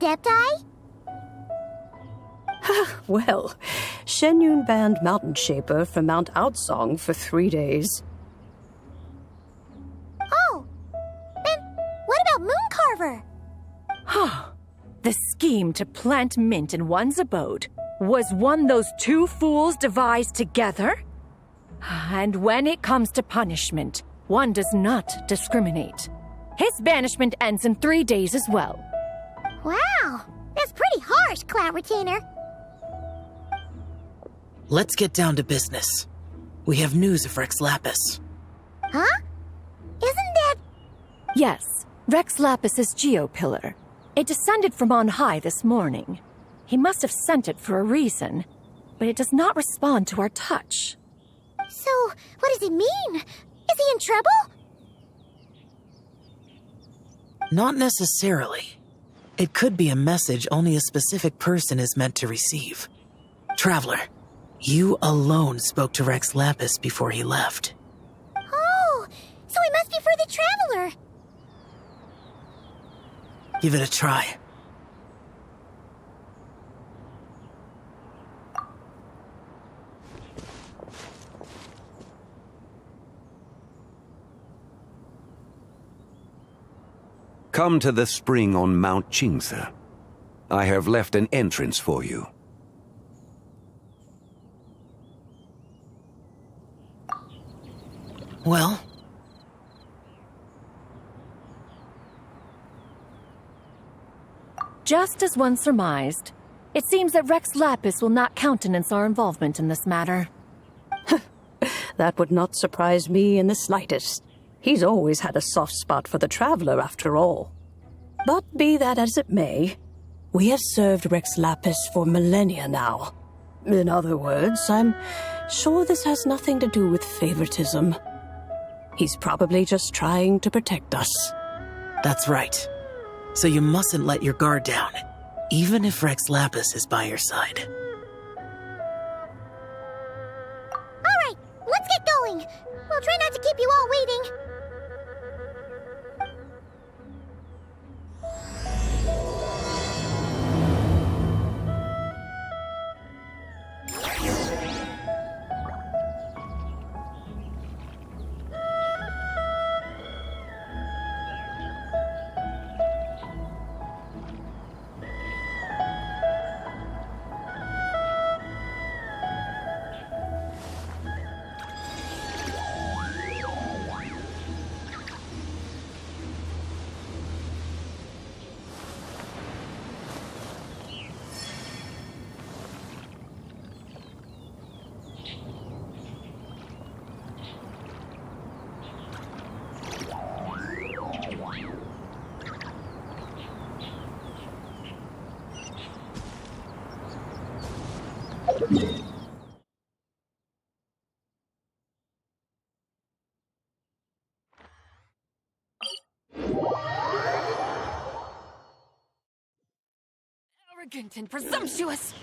Adepti? Well, Shenyun banned Mountain Shaper from Mount Outsong for 3 days. Oh, then what about Mooncarver? The scheme to plant mint in one's abode was one those two fools devised together? And when it comes to punishment, one does not discriminate. His banishment ends in 3 days as well. Wow, that's pretty harsh, Cloud Retainer. Let's get down to business. We have news of Rex Lapis. Huh? Isn't that... Yes, Rex Lapis's Geopillar. It descended from on high this morning. He must have sent it for a reason, but it does not respond to our touch. So, what does it mean? Is he in trouble? Not necessarily. It could be a message only a specific person is meant to receive. Traveler, you alone spoke to Rex Lapis before he left. Oh, so it must be for the Traveler. Give it a try. Come to the spring on Mount Qingse. I have left an entrance for you. Well? Just as one surmised, it seems that Rex Lapis will not countenance our involvement in this matter. That would not surprise me in the slightest. He's always had a soft spot for the Traveler, after all. But be that as it may, we have served Rex Lapis for millennia now. In other words, I'm sure this has nothing to do with favoritism. He's probably just trying to protect us. That's right. So you mustn't let your guard down, even if Rex Lapis is by your side. All right, let's get going. We'll try not to keep you all waiting. Arrogant and presumptuous!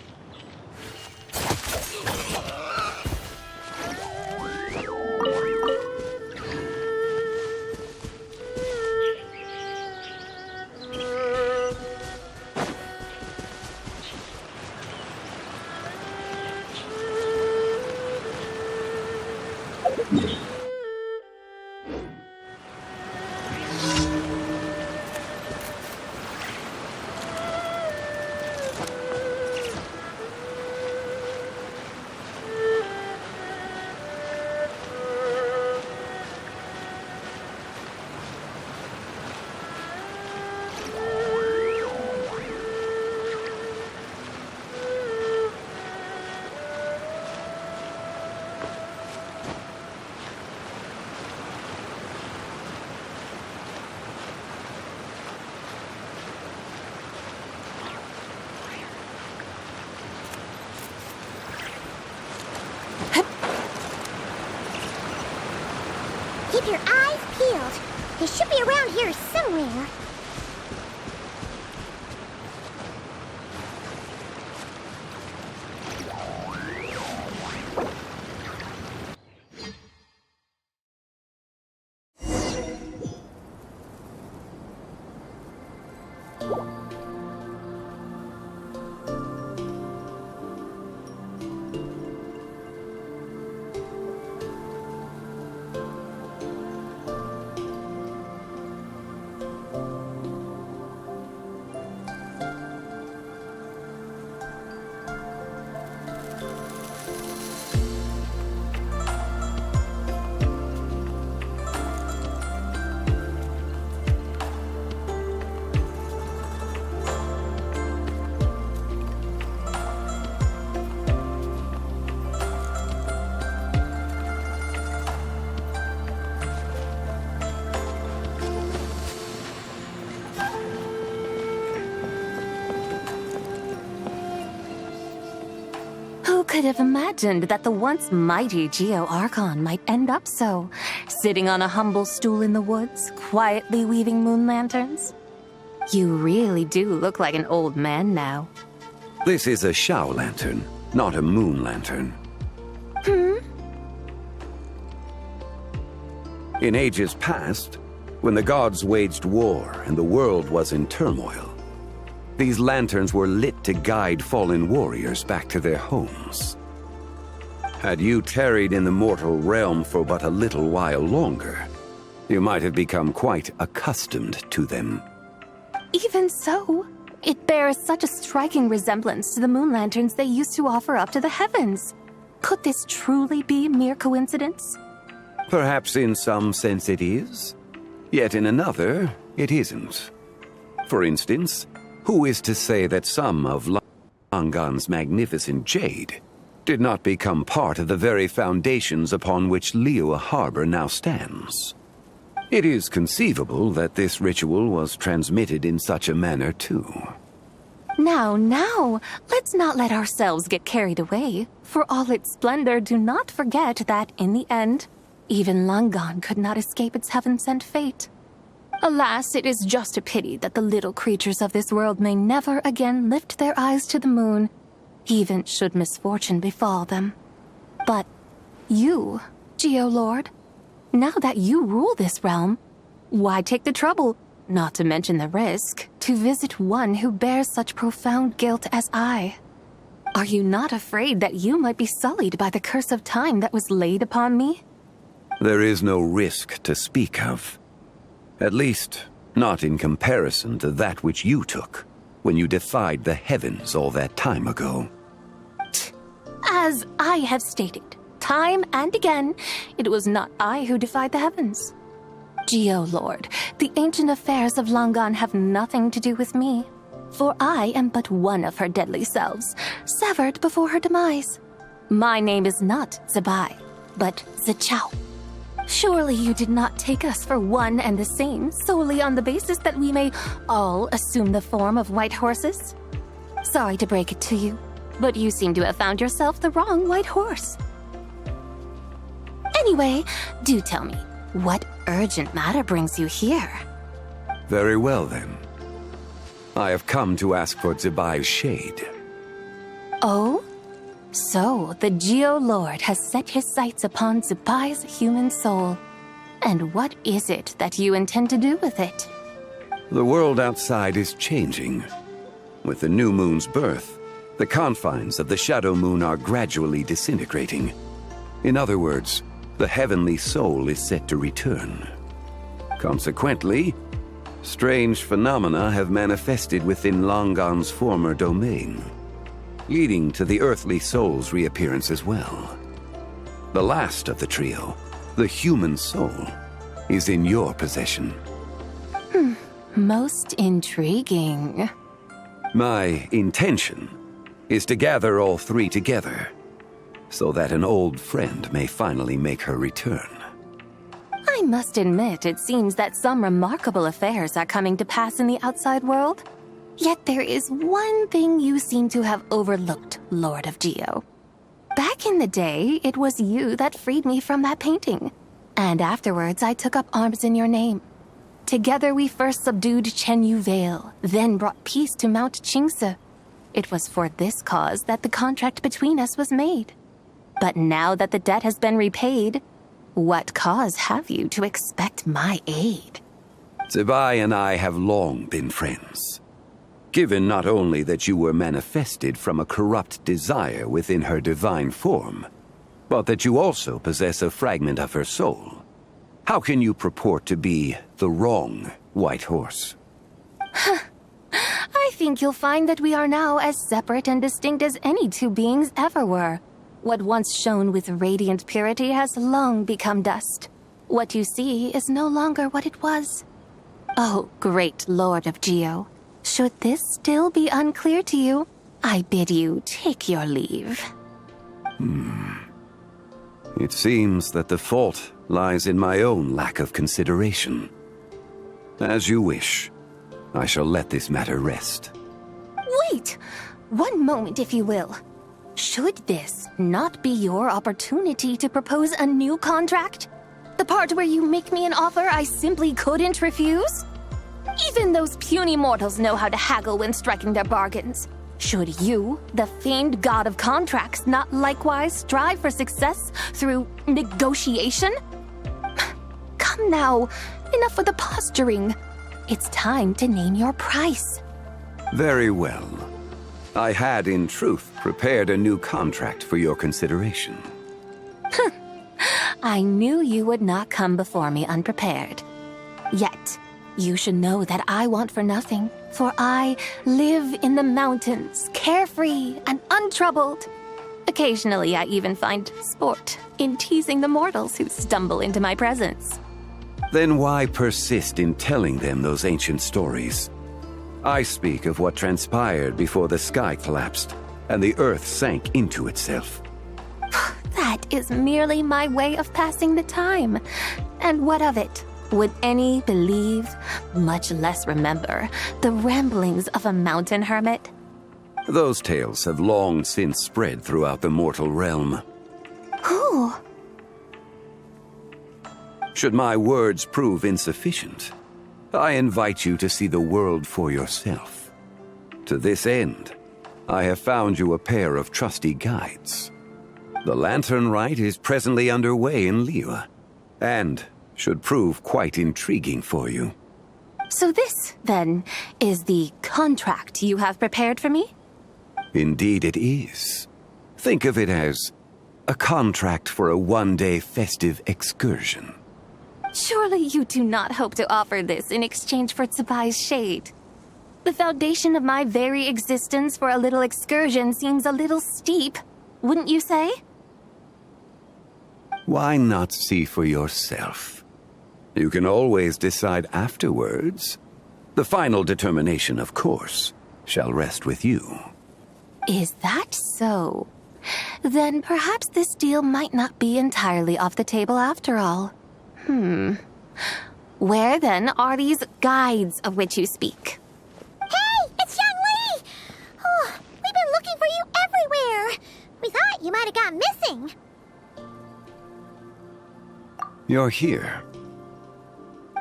Keep your eyes peeled. He should be around here somewhere. could have imagined that the once mighty Geo Archon might end up so, sitting on a humble stool in the woods, quietly weaving moon lanterns? You really do look like an old man now. This is a Shao lantern, not a moon lantern. In ages past, when the gods waged war and the world was in turmoil, these lanterns were lit to guide fallen warriors back to their homes. Had you tarried in the mortal realm for but a little while longer, you might have become quite accustomed to them. Even so, it bears such a striking resemblance to the moon lanterns they used to offer up to the heavens. Could this truly be mere coincidence? Perhaps in some sense it is, yet in another it isn't. For instance, who is to say that some of Langan's magnificent jade did not become part of the very foundations upon which Liyue Harbor now stands? It is conceivable that this ritual was transmitted in such a manner too. Now, let's not let ourselves get carried away. For all its splendor, do not forget that, in the end, even Langan could not escape its heaven-sent fate. Alas, it is just a pity that the little creatures of this world may never again lift their eyes to the moon, even should misfortune befall them. But you, Geolord, now that you rule this realm, why take the trouble, not to mention the risk, to visit one who bears such profound guilt as I? Are you not afraid that you might be sullied by the curse of time that was laid upon me? There is no risk to speak of. At least, not in comparison to that which you took when you defied the heavens all that time ago. As I have stated, time and again, it was not I who defied the heavens. Geolord, the ancient affairs of Langan have nothing to do with me, for I am but one of her deadly selves, severed before her demise. My name is not Zebai, but Zichao. Surely you did not take us for one and the same solely on the basis that we may all assume the form of white horses? Sorry to break it to you, but you seem to have found yourself the wrong white horse. Anyway, do tell me, what urgent matter brings you here? Very well then. I have come to ask for Zebai's shade. Oh? So, the Geolord has set his sights upon Zebai's human soul. And what is it that you intend to do with it? The world outside is changing. With the new moon's birth, the confines of the shadow moon are gradually disintegrating. In other words, the heavenly soul is set to return. Consequently, strange phenomena have manifested within Langan's former domain, leading to the earthly soul's reappearance as well. The last of the trio, the human soul, is in your possession. Most intriguing. My intention is to gather all three together, so that an old friend may finally make her return. I must admit, it seems that some remarkable affairs are coming to pass in the outside world. Yet there is one thing you seem to have overlooked, Lord of Geo. Back in the day, it was you that freed me from that painting. And afterwards, I took up arms in your name. Together we first subdued Chenyu Vale, then brought peace to Mount Qingse. It was for this cause that the contract between us was made. But now that the debt has been repaid, what cause have you to expect my aid? Zebai and I have long been friends. Given not only that you were manifested from a corrupt desire within her divine form, but that you also possess a fragment of her soul, how can you purport to be the wrong white horse? I think you'll find that we are now as separate and distinct as any two beings ever were. What once shone with radiant purity has long become dust. What you see is no longer what it was. Oh, great Lord of Geo. Should this still be unclear to you, I bid you take your leave. It seems that the fault lies in my own lack of consideration. As you wish. I shall let this matter rest. Wait! One moment, if you will. Should this not be your opportunity to propose a new contract? The part where you make me an offer I simply couldn't refuse? Even those puny mortals know how to haggle when striking their bargains. Should you, the famed god of contracts, not likewise strive for success through negotiation? Come now, enough with the posturing. It's time to name your price. Very well. I had, in truth, prepared a new contract for your consideration. I knew you would not come before me unprepared. Yet, you should know that I want for nothing, for I live in the mountains, carefree and untroubled. Occasionally, I even find sport in teasing the mortals who stumble into my presence. Then why persist in telling them those ancient stories? I speak of what transpired before the sky collapsed and the earth sank into itself. That is merely my way of passing the time. And what of it? Would any believe, much less remember, the ramblings of a mountain hermit? Those tales have long since spread throughout the mortal realm. Who? Should my words prove insufficient, I invite you to see the world for yourself. To this end, I have found you a pair of trusty guides. The lantern rite is presently underway in Liyue, and should prove quite intriguing for you. So this, then, is the contract you have prepared for me? Indeed it is. Think of it as a contract for a one-day festive excursion. Surely you do not hope to offer this in exchange for Tsubai's shade. The foundation of my very existence for a little excursion seems a little steep, wouldn't you say? Why not see for yourself? You can always decide afterwards. The final determination, of course, shall rest with you. Is that so? Then perhaps this deal might not be entirely off the table after all. Where then are these guides of which you speak? Hey, it's Young Lee! Oh, we've been looking for you everywhere. We thought you might have gone missing. You're here.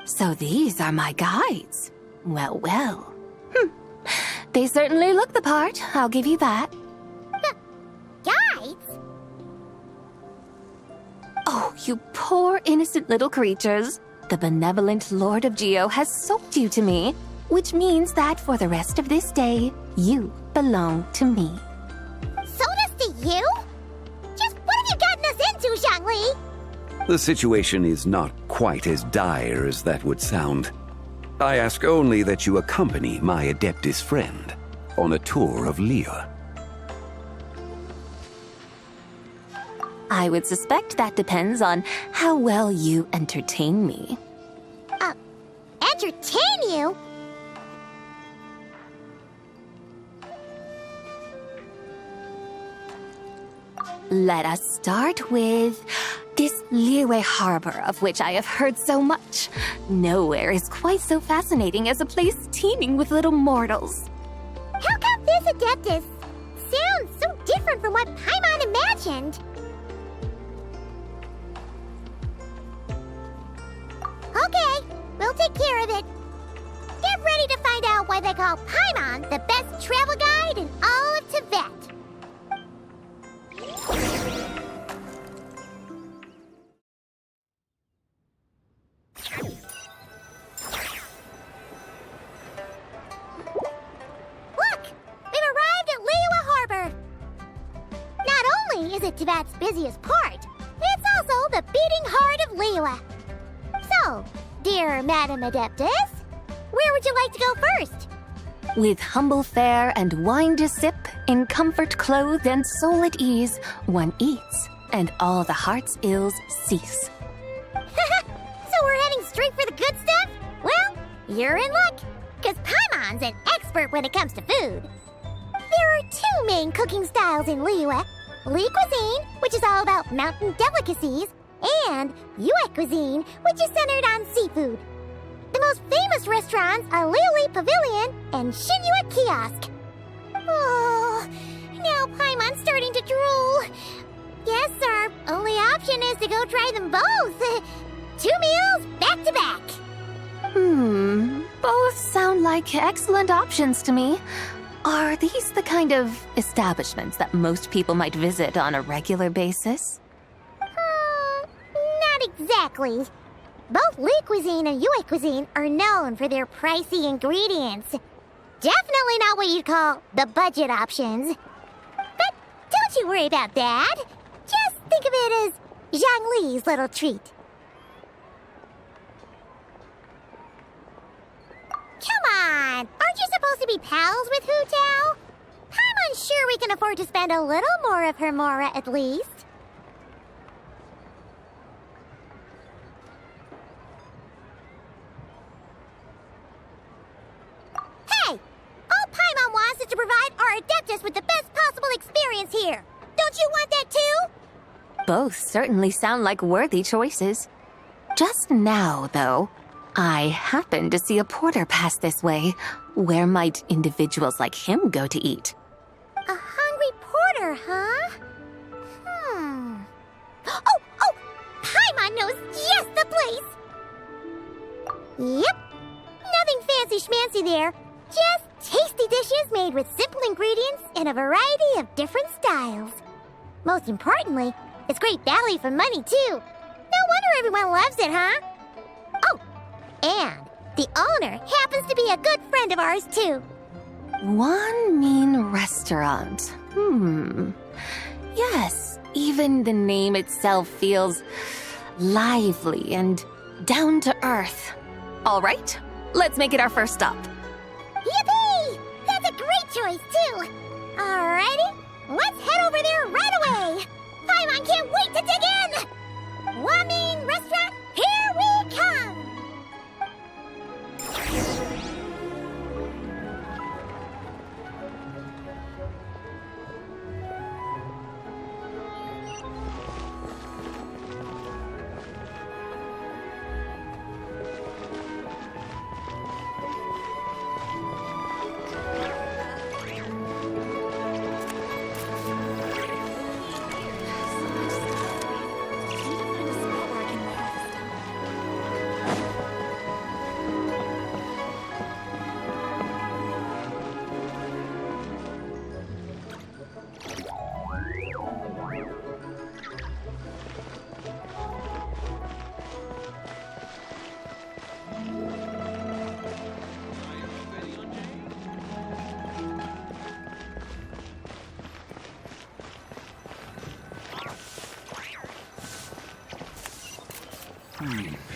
So these are my guides. Well, well. They certainly look the part, I'll give you that. Guides? Oh, you poor innocent little creatures. The benevolent Lord of Geo has sold you to me, which means that for the rest of this day, you belong to me. Sold us to you? Just what have you gotten us into, Zhangli? The situation is not quite as dire as that would sound. I ask only that you accompany my Adeptus friend on a tour of Liyue. I would suspect that depends on how well you entertain me. Entertain you? Let us start with this Liyue harbor of which I have heard so much. Nowhere is quite so fascinating as a place teeming with little mortals. How come this Adeptus sounds so different from what Paimon imagined? Okay, we'll take care of it. Get ready to find out why they call Paimon the best travel guide in all of Tibet. Look! We've arrived at Liyue Harbor. Not only is it Tibet's busiest port, it's also the beating heart of Liyue. So, dear Madam Adeptus, where would you like to go first? With humble fare and wine to sip, in comfort clothed and soul at ease, one eats, and all the heart's ills cease. So we're heading straight for the good stuff? Well, you're in luck, because Paimon's an expert when it comes to food. There are two main cooking styles in Liyue. Li cuisine, which is all about mountain delicacies, and Yue cuisine, which is centered on seafood. The most famous restaurants are Liuli Pavilion and Shinyue Kiosk. Oh, now Paimon's starting to to go try them both. 2 meals back to back. Both sound like excellent options to me. Are these the kind of establishments that most people might visit on a regular basis? Not exactly. Both Le Cuisine and Yue Cuisine are known for their pricey ingredients. Definitely not what you'd call the budget options. But don't you worry about that. Just think of it as Zhang Li's little treat. Come on! Aren't you supposed to be pals with Hu Tao? I'm unsure we can afford to spend a little more of her mora at least. Hey! All Paimon wants is to provide our Adeptus with the best possible experience here. Don't you want that too? Both certainly sound like worthy choices. Just now, though, I happened to see a porter pass this way. Where might individuals like him go to eat? A hungry porter, huh? Oh! Paimon knows just the place! Yep. Nothing fancy schmancy there. Just tasty dishes made with simple ingredients in a variety of different styles. Most importantly, it's great value for money, too. No wonder everyone loves it, huh? Oh, and the owner happens to be a good friend of ours, too. One mean restaurant. Yes, even the name itself feels lively and down to earth. All right, let's make it our first stop. Yippee! That's a great choice, too. Alrighty, let's head over there right away. Paimon can't wait to dig in. One mean restaurant, here we come.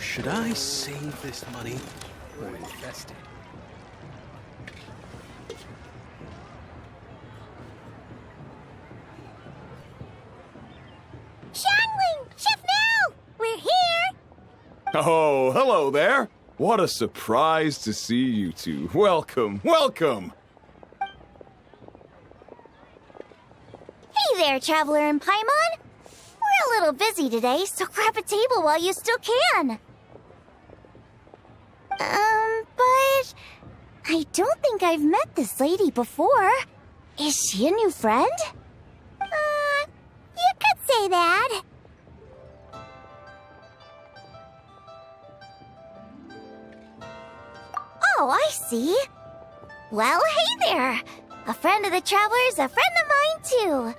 Should I save this money or invest it? Xiangling! Chef Mel! We're here! Oh, hello there. What a surprise to see you two. Welcome, welcome. Hey there, Traveler and Paimon. We're a little busy today, so grab a table while you still can. But I don't think I've met this lady before. Is she a new friend? You could say that. Oh, I see. Well, hey there. A friend of the Traveler's a friend of mine, too.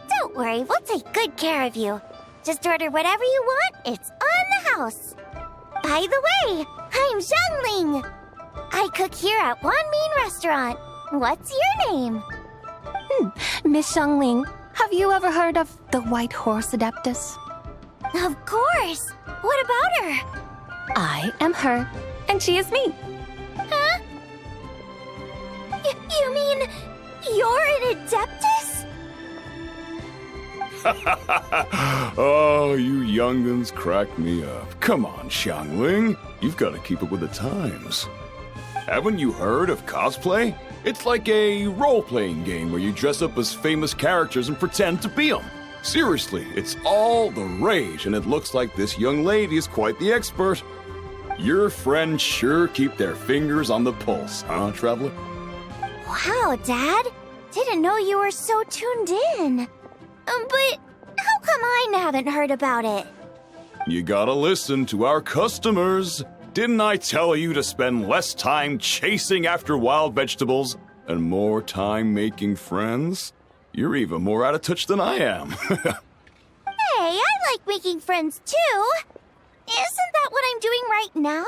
Don't worry, we'll take good care of you. Just order whatever you want, it's on the house. By the way, I'm Zhangling. I cook here at One Mean Restaurant. What's your name? Miss Xiangling, have you ever heard of the White Horse Adeptus? Of course. What about her? I am her, and she is me. Huh? You mean you're an Adeptus? Oh, you young'uns crack me up. Come on, Xiangling. You've got to keep up with the times. Haven't you heard of cosplay? It's like a role-playing game where you dress up as famous characters and pretend to be them. Seriously, it's all the rage, and it looks like this young lady is quite the expert. Your friends sure keep their fingers on the pulse, huh, Traveler? Wow, Dad. Didn't know you were so tuned in. But how come I haven't heard about it? You gotta listen to our customers. Didn't I tell you to spend less time chasing after wild vegetables and more time making friends? You're even more out of touch than I am. Hey, I like making friends too. Isn't that what I'm doing right now?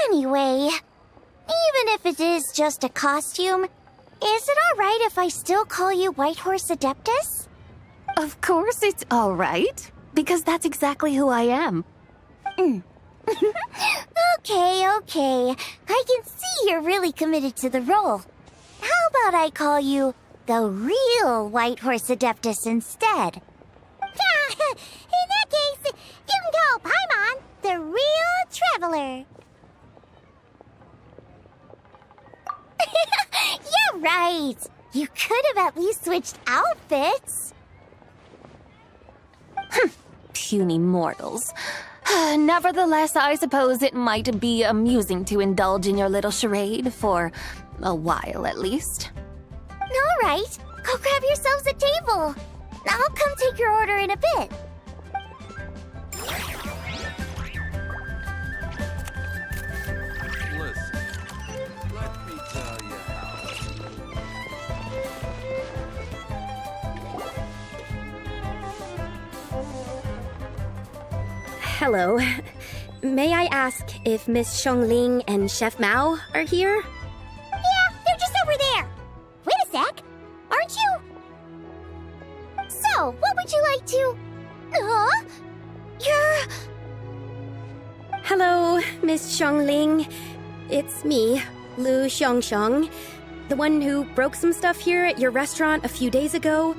Anyway, even if it is just a costume, is it alright if I still call you White Horse Adeptus? Of course it's all right, because that's exactly who I am. Okay. I can see you're really committed to the role. How about I call you the real White Horse Adeptus instead? In that case, you can call Paimon the real traveler. Yeah, right. You could have at least switched outfits. Puny mortals. Nevertheless, I suppose it might be amusing to indulge in your little charade for a while at least. All right, go grab yourselves a table. I'll come take your order in a bit. Listen, let me tell you how. Hello. May I ask if Miss Xiongling and Chef Mao are here? Yeah, they're just over there. Wait a sec. Aren't you? So, what would you like to... You're... Hello, Miss Xiongling. It's me, Lu Xiongxiong, the one who broke some stuff here at your restaurant a few days ago.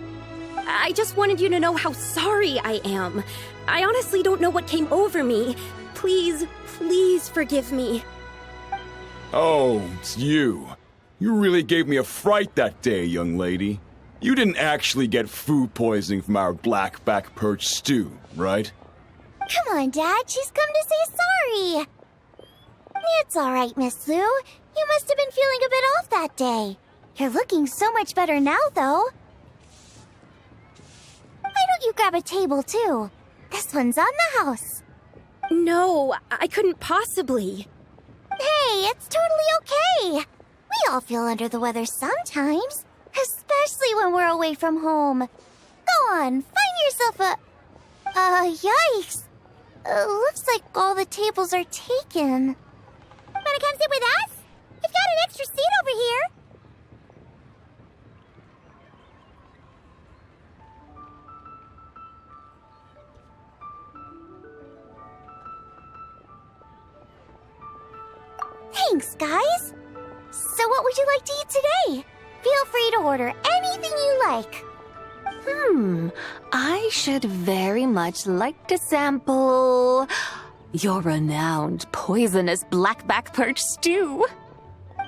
I just wanted you to know how sorry I am. I honestly don't know what came over me. Please forgive me. Oh, it's you. You really gave me a fright that day, young lady. You didn't actually get food poisoning from our black-back perch stew, right? Come on, Dad. She's come to say sorry. It's all right, Miss Lu. You must have been feeling a bit off that day. You're looking so much better now, though. Why don't you grab a table, too? This one's on the house. No, I couldn't possibly. Hey, it's totally okay. We all feel under the weather sometimes, especially when we're away from home. Go on, find yourself a... yikes. Looks like all the tables are taken. Wanna come sit with us? We've got an extra seat over here. Thanks, guys. So what would you like to eat today? Feel free to order anything you like. I should very much like to sample your renowned poisonous blackback perch stew.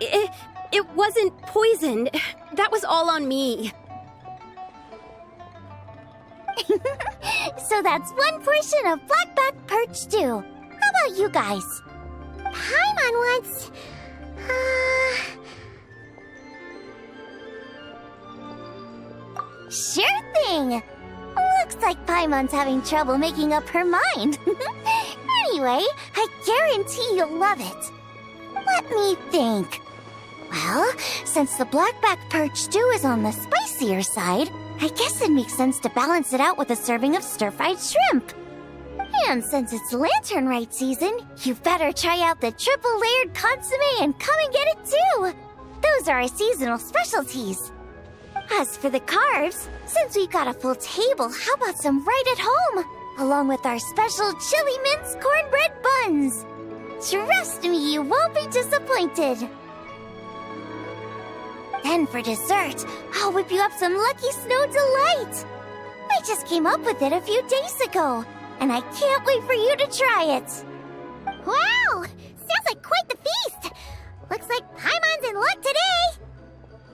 It wasn't poisoned. That was all on me. So that's one portion of blackback perch stew. How about you guys? Paimon wants... Sure thing! Looks like Paimon's having trouble making up her mind. Anyway, I guarantee you'll love it. Let me think. Well, since the blackback perch stew is on the spicier side, I guess it makes sense to balance it out with a serving of stir-fried shrimp. And since it's lantern rite season, you better try out the triple-layered consomme and come and get it too! Those are our seasonal specialties. As for the carbs, since we've got a full table, how about some right at home? Along with our special chili mince cornbread buns. Trust me, you won't be disappointed. Then for dessert, I'll whip you up some Lucky Snow Delight. I just came up with it a few days ago, and I can't wait for you to try it. Wow! Sounds like quite the feast. Looks like Paimon's in luck today.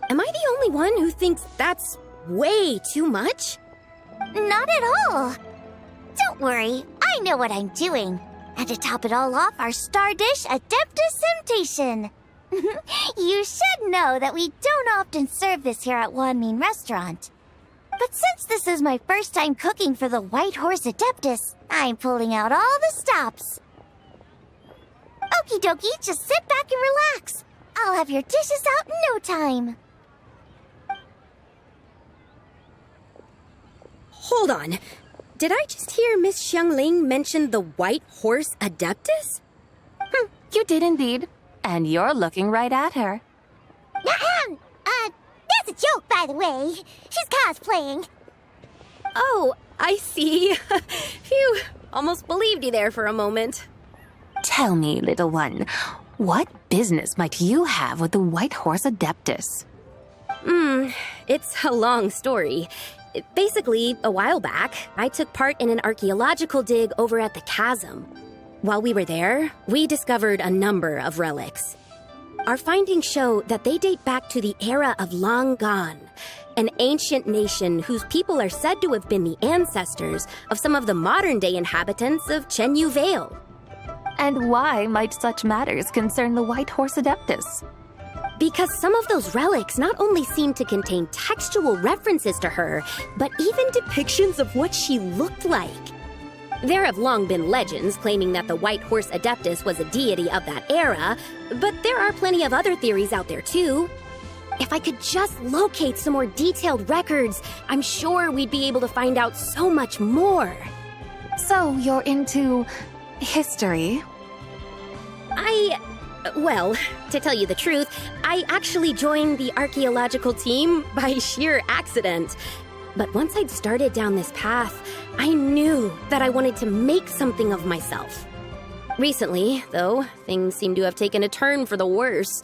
Am I the only one who thinks that's way too much? Not at all. Don't worry, I know what I'm doing. And to top it all off, our star dish, Adeptus Temptation. You should know that we don't often serve this here at Wanmin Restaurant. But since this is my first time cooking for the White Horse Adeptus, I'm pulling out all the stops. Okie dokie, just sit back and relax. I'll have your dishes out in no time. Hold on. Did I just hear Miss Xiangling mention the White Horse Adeptus? You did indeed. And you're looking right at her. That's a joke, by the way. She's cosplaying. Oh, I see. Phew, almost believed you there for a moment. Tell me, little one, what business might you have with the White Horse Adeptus? It's a long story. Basically, a while back, I took part in an archaeological dig over at the chasm. While we were there, we discovered a number of relics. Our findings show that they date back to the era of Long Gone, an ancient nation whose people are said to have been the ancestors of some of the modern-day inhabitants of Chenyu Vale. And why might such matters concern the White Horse Adeptus? Because some of those relics not only seem to contain textual references to her, but even depictions of what she looked like. There have long been legends claiming that the White Horse Adeptus was a deity of that era, but there are plenty of other theories out there too. If I could just locate some more detailed records, I'm sure we'd be able to find out so much more. So you're into history? Well, to tell you the truth, I actually joined the archaeological team by sheer accident. But once I'd started down this path, I knew that I wanted to make something of myself. Recently, though, things seem to have taken a turn for the worse.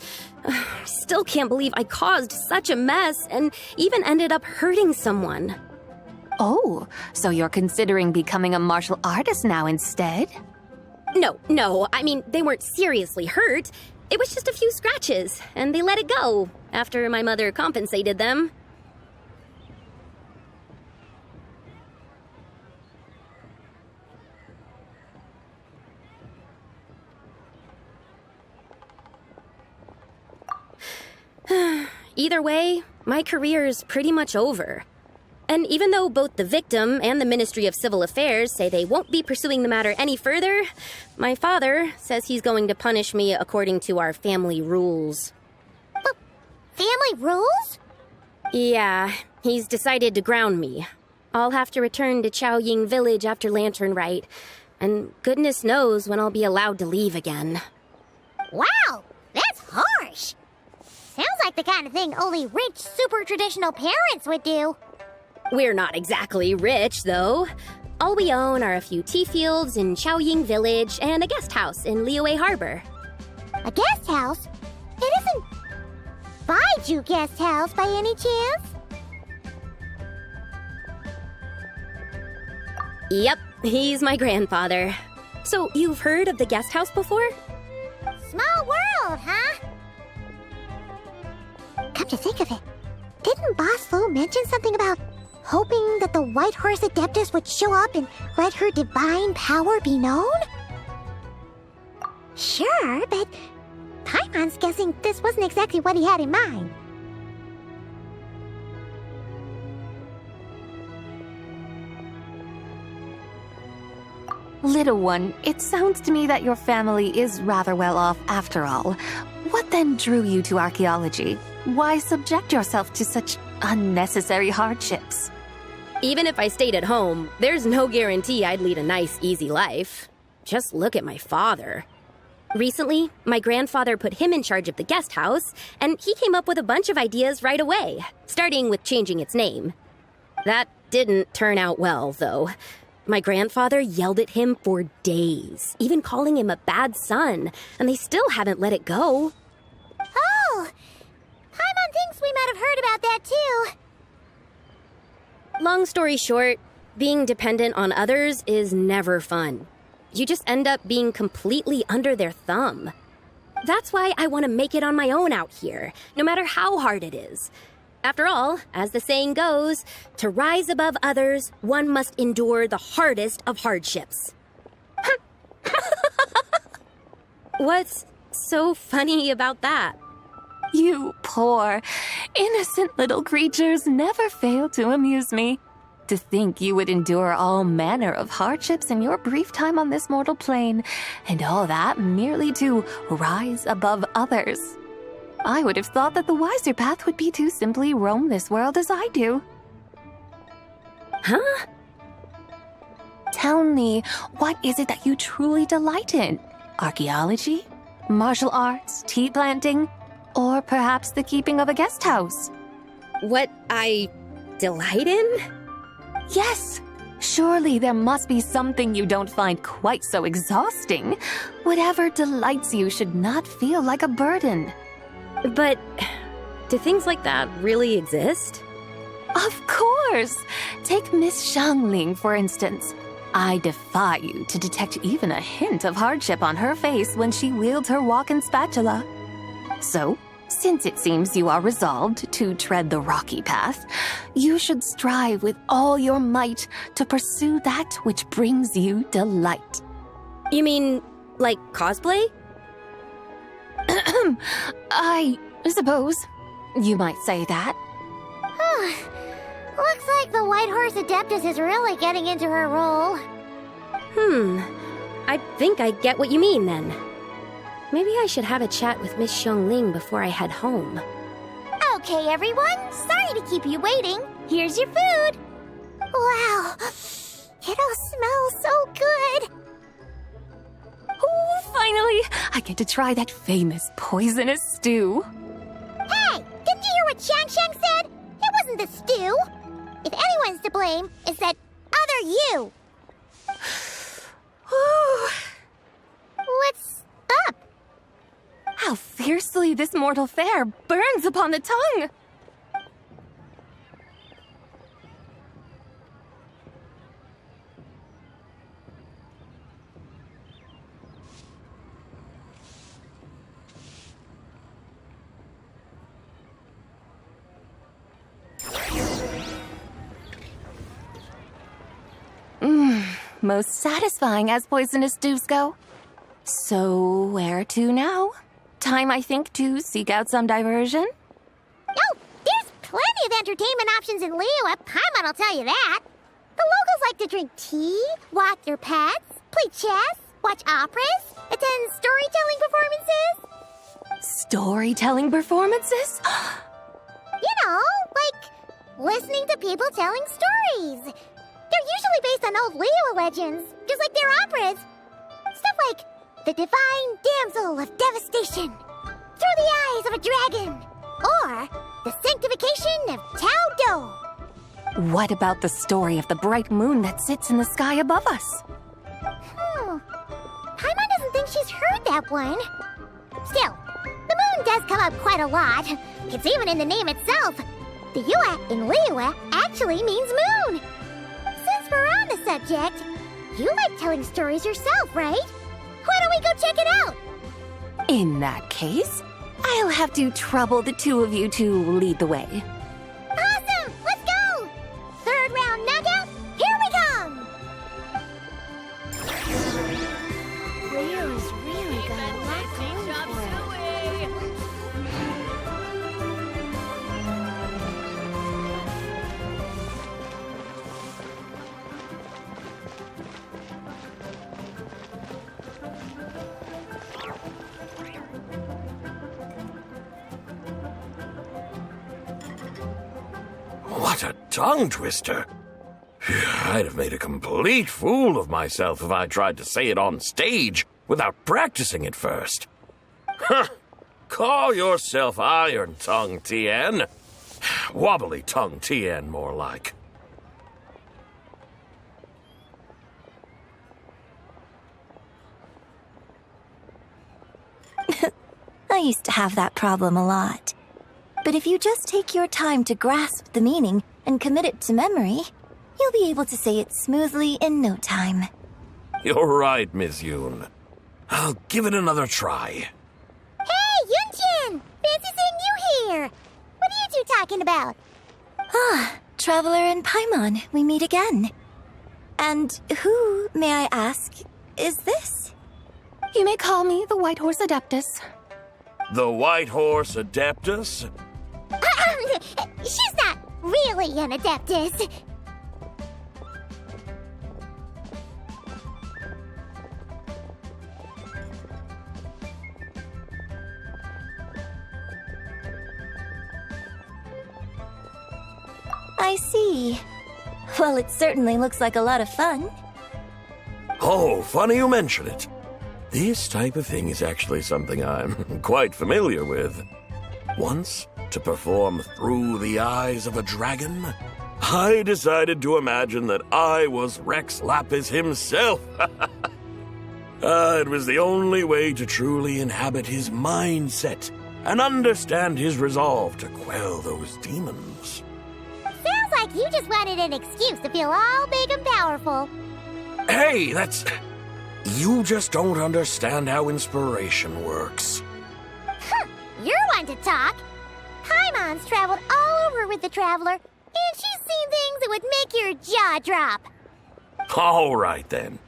Still can't believe I caused such a mess and even ended up hurting someone. Oh, so you're considering becoming a martial artist now instead? No, I mean, they weren't seriously hurt. It was just a few scratches, and they let it go after my mother compensated them. Either way, my career's pretty much over. And even though both the victim and the Ministry of Civil Affairs say they won't be pursuing the matter any further, my father says he's going to punish me according to our family rules. Family rules? Yeah, he's decided to ground me. I'll have to return to Chaoying Village after Lantern Rite, and goodness knows when I'll be allowed to leave again. Wow, that's harsh. Sounds like the kind of thing only rich, super traditional parents would do. We're not exactly rich, though. All we own are a few tea fields in Chaoying Village and a guest house in Liyue Harbor. A guest house? It isn't Baiju Guest House by any chance? Yep, he's my grandfather. So, you've heard of the guest house before? Small world, huh? Come to think of it, didn't Boss Fu mention something about hoping that the White Horse Adeptus would show up and let her divine power be known? Sure, but Paimon's guessing this wasn't exactly what he had in mind. Little one, it sounds to me that your family is rather well off after all. What then drew you to archaeology? Why subject yourself to such unnecessary hardships? Even if I stayed at home, there's no guarantee I'd lead a nice, easy life. Just look at my father. Recently, my grandfather put him in charge of the guest house, and he came up with a bunch of ideas right away, starting with changing its name. That didn't turn out well, though. My grandfather yelled at him for days, even calling him a bad son, and they still haven't let it go. Oh! Paimon thinks we might have heard about that too. Long story short, being dependent on others is never fun. You just end up being completely under their thumb. That's why I want to make it on my own out here, no matter how hard it is. After all, as the saying goes, to rise above others, one must endure the hardest of hardships. What's so funny about that? You poor, innocent little creatures never fail to amuse me. To think you would endure all manner of hardships in your brief time on this mortal plane, and all that merely to rise above others. I would have thought that the wiser path would be to simply roam this world as I do. Huh? Tell me, what is it that you truly delight in? Archaeology? Martial arts? Tea planting? Or perhaps the keeping of a guest house? What I delight in? Yes. Surely there must be something you don't find quite so exhausting. Whatever delights you should not feel like a burden. But do things like that really exist? Of course! Take Miss Xiangling, for instance. I defy you to detect even a hint of hardship on her face when she wields her walking spatula. So, since it seems you are resolved to tread the rocky path, you should strive with all your might to pursue that which brings you delight. You mean, like cosplay? I suppose you might say that. Looks like the White Horse Adeptus is really getting into her role. I think I get what you mean then. Maybe I should have a chat with Miss Xiangling before I head home. Okay, everyone. Sorry to keep you waiting. Here's your food. Wow. It all smells so good. Oh, finally! I get to try that famous poisonous stew. Hey! Didn't you hear what Shang said? It wasn't the stew. If anyone's to blame, it's that other you. What's up? How fiercely this mortal fare burns upon the tongue! Most satisfying as poisonous stews go. So, where to now? Time, I think, to seek out some diversion? Oh, there's plenty of entertainment options in Liyue. Paimon will tell you that. The locals like to drink tea, walk their pets, play chess, watch operas, attend storytelling performances. Storytelling performances? You know, like listening to people telling stories. They're usually based on old Liyue legends, just like their operas. Stuff like The Divine Damsel of Devastation, Through the Eyes of a Dragon, or The Sanctification of Tao Do. What about the story of the bright moon that sits in the sky above us? Paimon doesn't think she's heard that one. Still, the moon does come up quite a lot. It's even in the name itself. The Yue in Liyue actually means moon. Since we're on the subject, you like telling stories yourself, right? Why don't we go check it out? In that case, I'll have to trouble the two of you to lead the way. Awesome! Let's go! Third round knockout, here we come! Liyue is really got a lot going for it. What a tongue twister! I'd have made a complete fool of myself if I tried to say it on stage without practicing it first. Huh! Call yourself Iron Tongue, Tien. Wobbly Tongue, Tien, more like. I used to have that problem a lot. But if you just take your time to grasp the meaning and commit it to memory, you'll be able to say it smoothly in no time. You're right, Miss Yoon. I'll give it another try. Hey, Yunjin! Fancy seeing you here! What are you two talking about? Traveler and Paimon, we meet again. And who, may I ask, is this? You may call me the White Horse Adeptus. The White Horse Adeptus? She's not really an adeptus. I see. Well, it certainly looks like a lot of fun. Oh, funny you mention it. This type of thing is actually something I'm quite familiar with. Once, to perform Through the Eyes of a Dragon, I decided to imagine that I was Rex Lapis himself. It was the only way to truly inhabit his mindset and understand his resolve to quell those demons. Sounds like you just wanted an excuse to feel all big and powerful. Hey, you just don't understand how inspiration works. You're one to talk. Paimon's traveled all over with the Traveler, and she's seen things that would make your jaw drop. All right, then.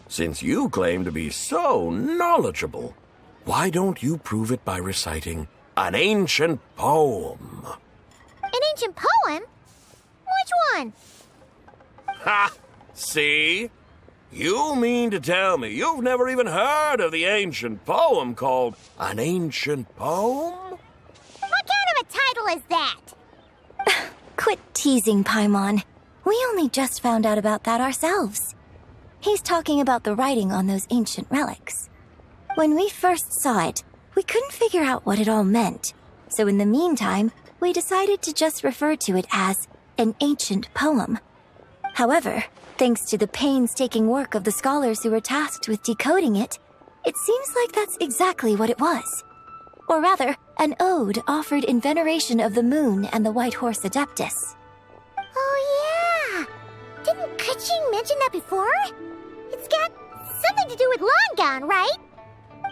Since you claim to be so knowledgeable, why don't you prove it by reciting an ancient poem? An ancient poem? Which one? Ha! See? You mean to tell me you've never even heard of the ancient poem called An Ancient Poem? What kind of a title is that? Quit teasing, Paimon. We only just found out about that ourselves. He's talking about the writing on those ancient relics. When we first saw it, we couldn't figure out what it all meant. So in the meantime, we decided to just refer to it as an ancient poem. However, thanks to the painstaking work of the scholars who were tasked with decoding it, it seems like that's exactly what it was. Or rather, an ode offered in veneration of the moon and the White Horse Adeptus. Oh yeah! Didn't Kuching mention that before? It's got something to do with Longan, right?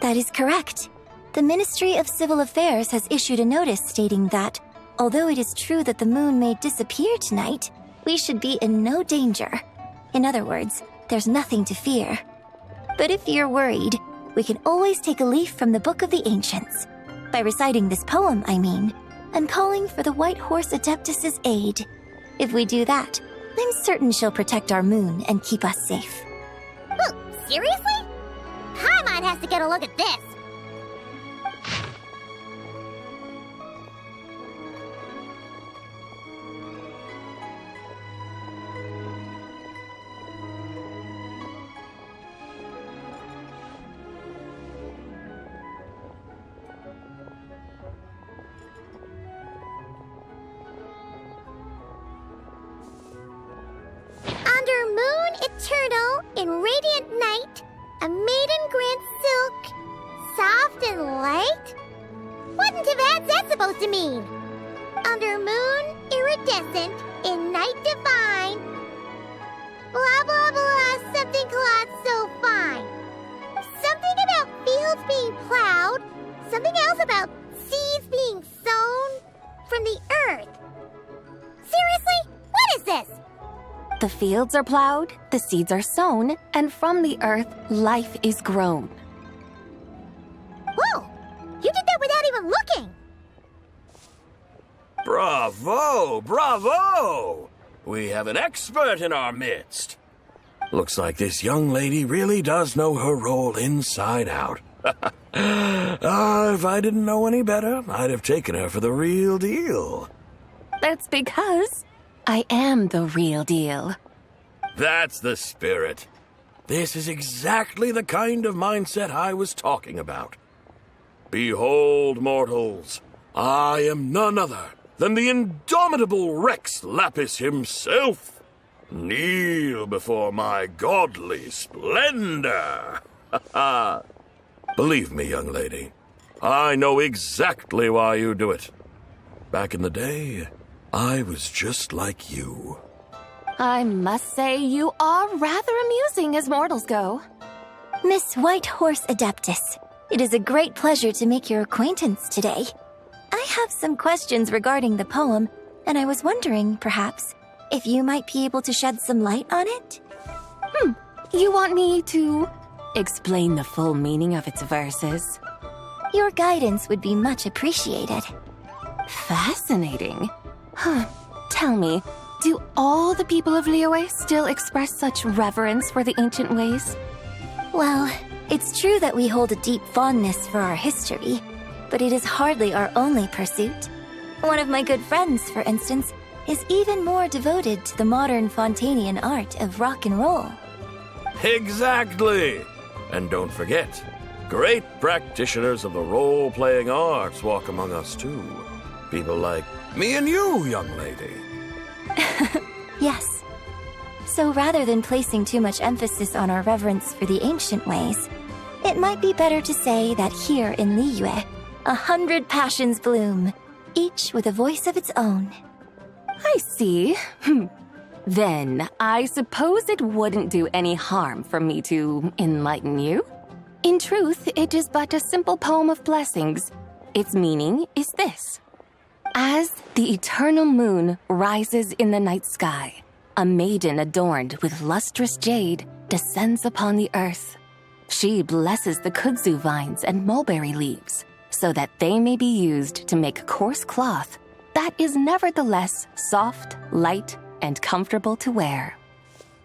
That is correct. The Ministry of Civil Affairs has issued a notice stating that, although it is true that the moon may disappear tonight, we should be in no danger. In other words, there's nothing to fear. But if you're worried, we can always take a leaf from the Book of the Ancients. By reciting this poem, I mean, and calling for the White Horse Adeptus's aid. If we do that, I'm certain she'll protect our moon and keep us safe. Oh, seriously? Paimon has to get a look at this. Under moon eternal, in radiant night, a maiden grants silk, soft and light? What in Tibet's that supposed to mean? Under moon iridescent, in night divine, blah blah blah, something cloth so fine. Something about fields being plowed, something else about seeds being sown from the earth. Seriously? What is this? The fields are plowed, the seeds are sown, and from the earth, life is grown. Whoa! You did that without even looking! Bravo! Bravo! We have an expert in our midst. Looks like this young lady really does know her role inside out. If I didn't know any better, I'd have taken her for the real deal. That's because I am the real deal. That's the spirit. This is exactly the kind of mindset I was talking about. Behold, mortals, I am none other than the indomitable Rex Lapis himself. Kneel before my godly splendor. Believe me, young lady, I know exactly why you do it. Back in the day, I was just like you. I must say you are rather amusing as mortals go. Miss White Horse Adeptus, it is a great pleasure to make your acquaintance today. I have some questions regarding the poem, and I was wondering, perhaps, if you might be able to shed some light on it? You want me to explain the full meaning of its verses? Your guidance would be much appreciated. Fascinating. Huh. Tell me, do all the people of Liyue still express such reverence for the ancient ways? Well, it's true that we hold a deep fondness for our history, but it is hardly our only pursuit. One of my good friends, for instance, is even more devoted to the modern Fontanian art of rock and roll. Exactly! And don't forget, great practitioners of the role-playing arts walk among us too. People like me and you, young lady. Yes. So rather than placing too much emphasis on our reverence for the ancient ways, it might be better to say that here in Liyue, 100 passions bloom, each with a voice of its own. I see. Then, I suppose it wouldn't do any harm for me to enlighten you. In truth, it is but a simple poem of blessings. Its meaning is this. As the eternal moon rises in the night sky, a maiden adorned with lustrous jade descends upon the earth. She blesses the kudzu vines and mulberry leaves, so that they may be used to make coarse cloth that is nevertheless soft, light, and comfortable to wear.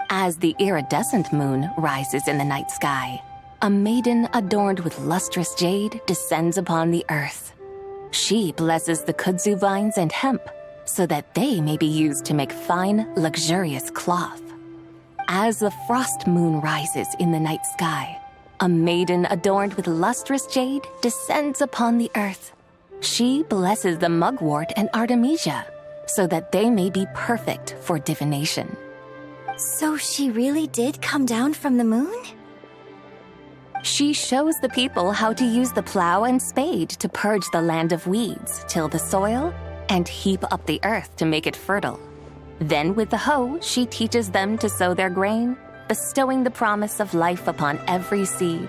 As the iridescent moon rises in the night sky, a maiden adorned with lustrous jade descends upon the earth. She blesses the kudzu vines and hemp, so that they may be used to make fine, luxurious cloth. As the frost moon rises in the night sky, a maiden adorned with lustrous jade descends upon the earth. She blesses the mugwort and artemisia, so that they may be perfect for divination. So she really did come down from the moon? She shows the people how to use the plow and spade to purge the land of weeds, till the soil, and heap up the earth to make it fertile. Then with the hoe, she teaches them to sow their grain, bestowing the promise of life upon every seed.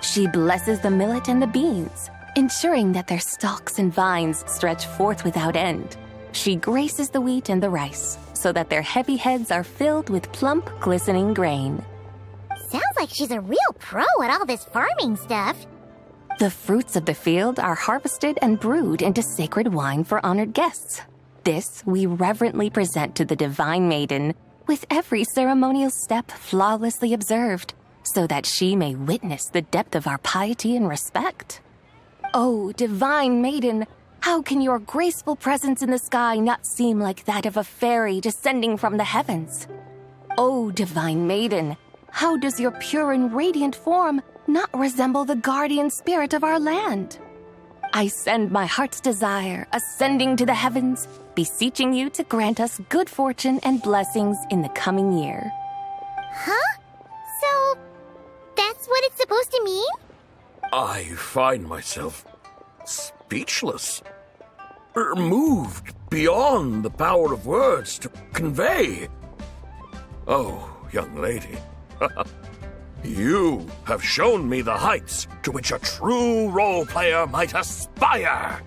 She blesses the millet and the beans, ensuring that their stalks and vines stretch forth without end. She graces the wheat and the rice, so that their heavy heads are filled with plump, glistening grain. Sounds like she's a real pro at all this farming stuff. The fruits of the field are harvested and brewed into sacred wine for honored guests. This we reverently present to the divine maiden, with every ceremonial step flawlessly observed, so that she may witness the depth of our piety and respect. Oh, divine maiden, how can your graceful presence in the sky not seem like that of a fairy descending from the heavens? Oh, divine maiden, how does your pure and radiant form not resemble the guardian spirit of our land? I send my heart's desire, ascending to the heavens, beseeching you to grant us good fortune and blessings in the coming year. Huh? So, that's what it's supposed to mean? I find myself speechless, moved beyond the power of words to convey. Oh, young lady, you have shown me the heights to which a true role player might aspire.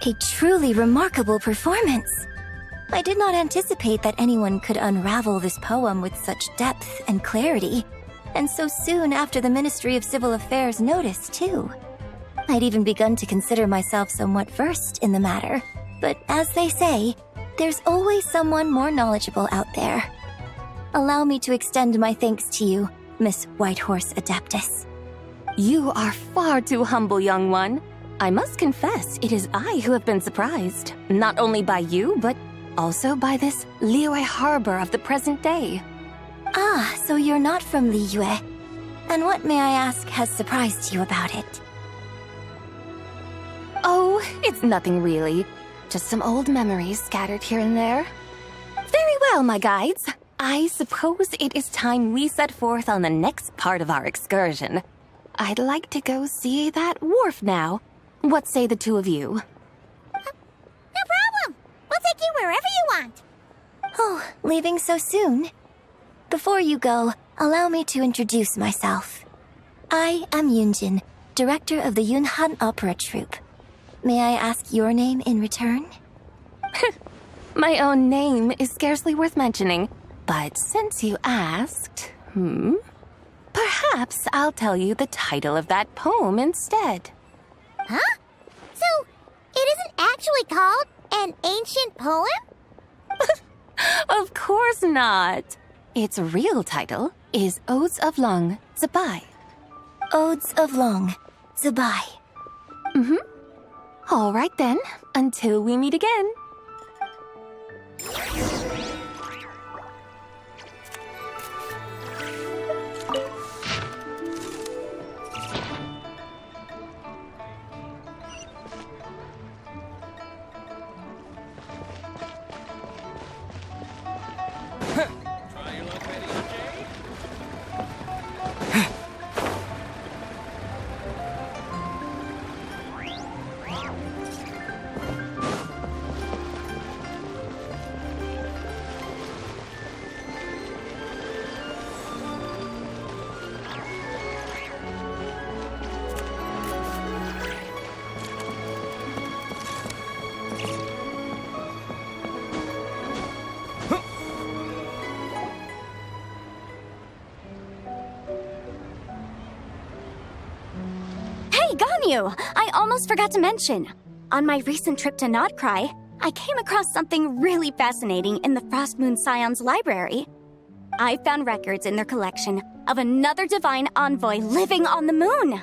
A truly remarkable performance. I did not anticipate that anyone could unravel this poem with such depth and clarity, and so soon after the Ministry of Civil Affairs noticed, too. I'd even begun to consider myself somewhat versed in the matter, but as they say, there's always someone more knowledgeable out there. Allow me to extend my thanks to you, Miss Whitehorse Adeptus. You are far too humble, young one. I must confess, it is I who have been surprised, not only by you, but also by this Liyue harbor of the present day. Ah, so you're not from Liyue. And what, may I ask, has surprised you about it? Oh, it's nothing really. Just some old memories scattered here and there. Very well, my guides. I suppose it is time we set forth on the next part of our excursion. I'd like to go see that wharf now. What say the two of you? No problem. We'll take you wherever you want. Oh, leaving so soon? Before you go, allow me to introduce myself. I am Yunjin, director of the Yunhan Opera Troupe. May I ask your name in return? My own name is scarcely worth mentioning, but since you asked, perhaps I'll tell you the title of that poem instead. Huh? So, it isn't actually called an ancient poem? Of course not. Its real title is Odes of Long Zabai. Odes of Long Zabai. All right then, until we meet again. I almost forgot to mention. On my recent trip to Nodcry, I came across something really fascinating in the Frost Moon Scion's library. I found records in their collection of another divine envoy living on the moon.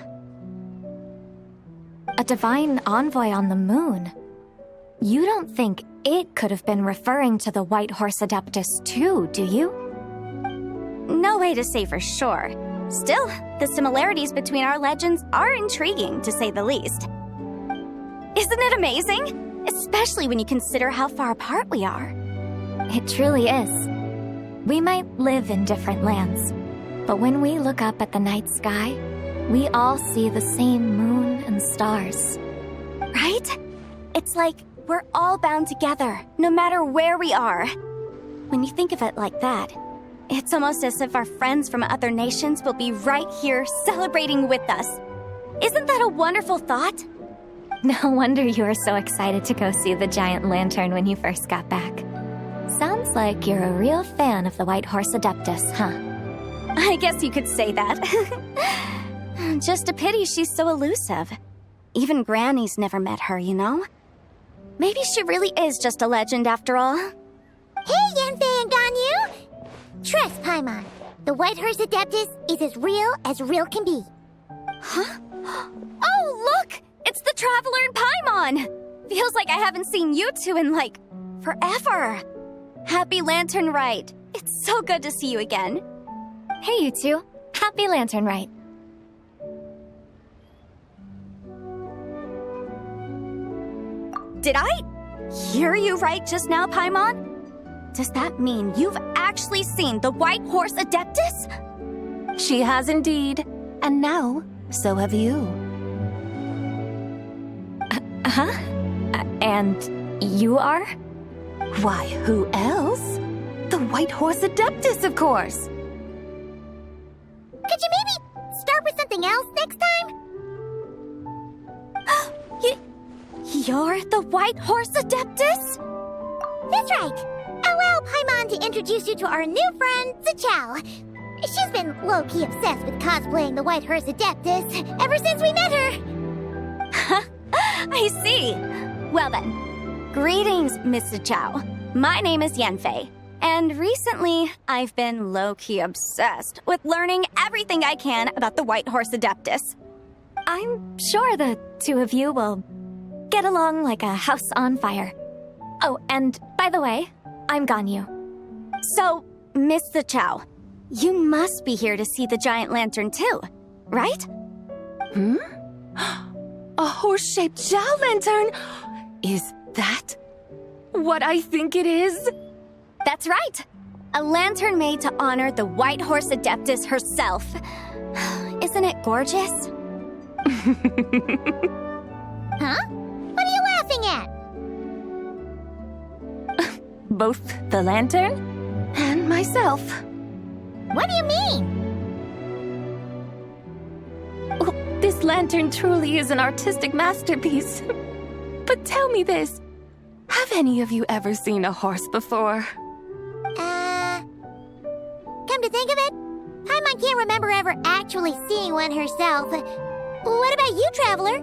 A divine envoy on the moon? You don't think it could have been referring to the White Horse Adeptus too, do you? No way to say for sure. Still, the similarities between our legends are intriguing, to say the least. Isn't it amazing? Especially when you consider how far apart we are. It truly is. We might live in different lands, but when we look up at the night sky, we all see the same moon and stars. Right? It's like we're all bound together, no matter where we are. When you think of it like that, it's almost as if our friends from other nations will be right here celebrating with us. Isn't that a wonderful thought? No wonder you were so excited to go see the giant lantern when you first got back. Sounds like you're a real fan of the White Horse Adeptus, huh? I guess you could say that. Just a pity she's so elusive. Even Granny's never met her, you know? Maybe she really is just a legend after all. Hey, Yanfei and Ganyu! Trust, Paimon. The White Horse Adeptus is as real can be. Huh? Oh, look! It's the Traveler and Paimon! Feels like I haven't seen you two in, like, forever. Happy Lantern Rite. It's so good to see you again. Hey, you two. Happy Lantern Rite. Did I hear you right just now, Paimon? Does that mean you've actually seen the White Horse Adeptus? She has indeed. And now, so have you. And you are? Why, who else? The White Horse Adeptus, of course. Could you maybe start with something else next time? You're the White Horse Adeptus? That's right. Allow Paimon to introduce you to our new friend, Zichao. She's been low-key obsessed with cosplaying the White Horse Adeptus ever since we met her. I see. Well then, greetings, Miss Zichao. My name is Yanfei, and recently I've been low-key obsessed with learning everything I can about the White Horse Adeptus. I'm sure the two of you will get along like a house on fire. Oh, and by the way, I'm Ganyu. So, Miss Zichao, you must be here to see the giant lantern too, right? A horse-shaped Zhao lantern? Is that what I think it is? That's right. A lantern made to honor the White Horse Adeptus herself. Isn't it gorgeous? Huh? What are you laughing at? Both the lantern and myself. What do you mean? Oh, this lantern truly is an artistic masterpiece. But tell me this, have any of you ever seen a horse before? Come to think of it, Paimon can't remember ever actually seeing one herself. What about you, Traveler?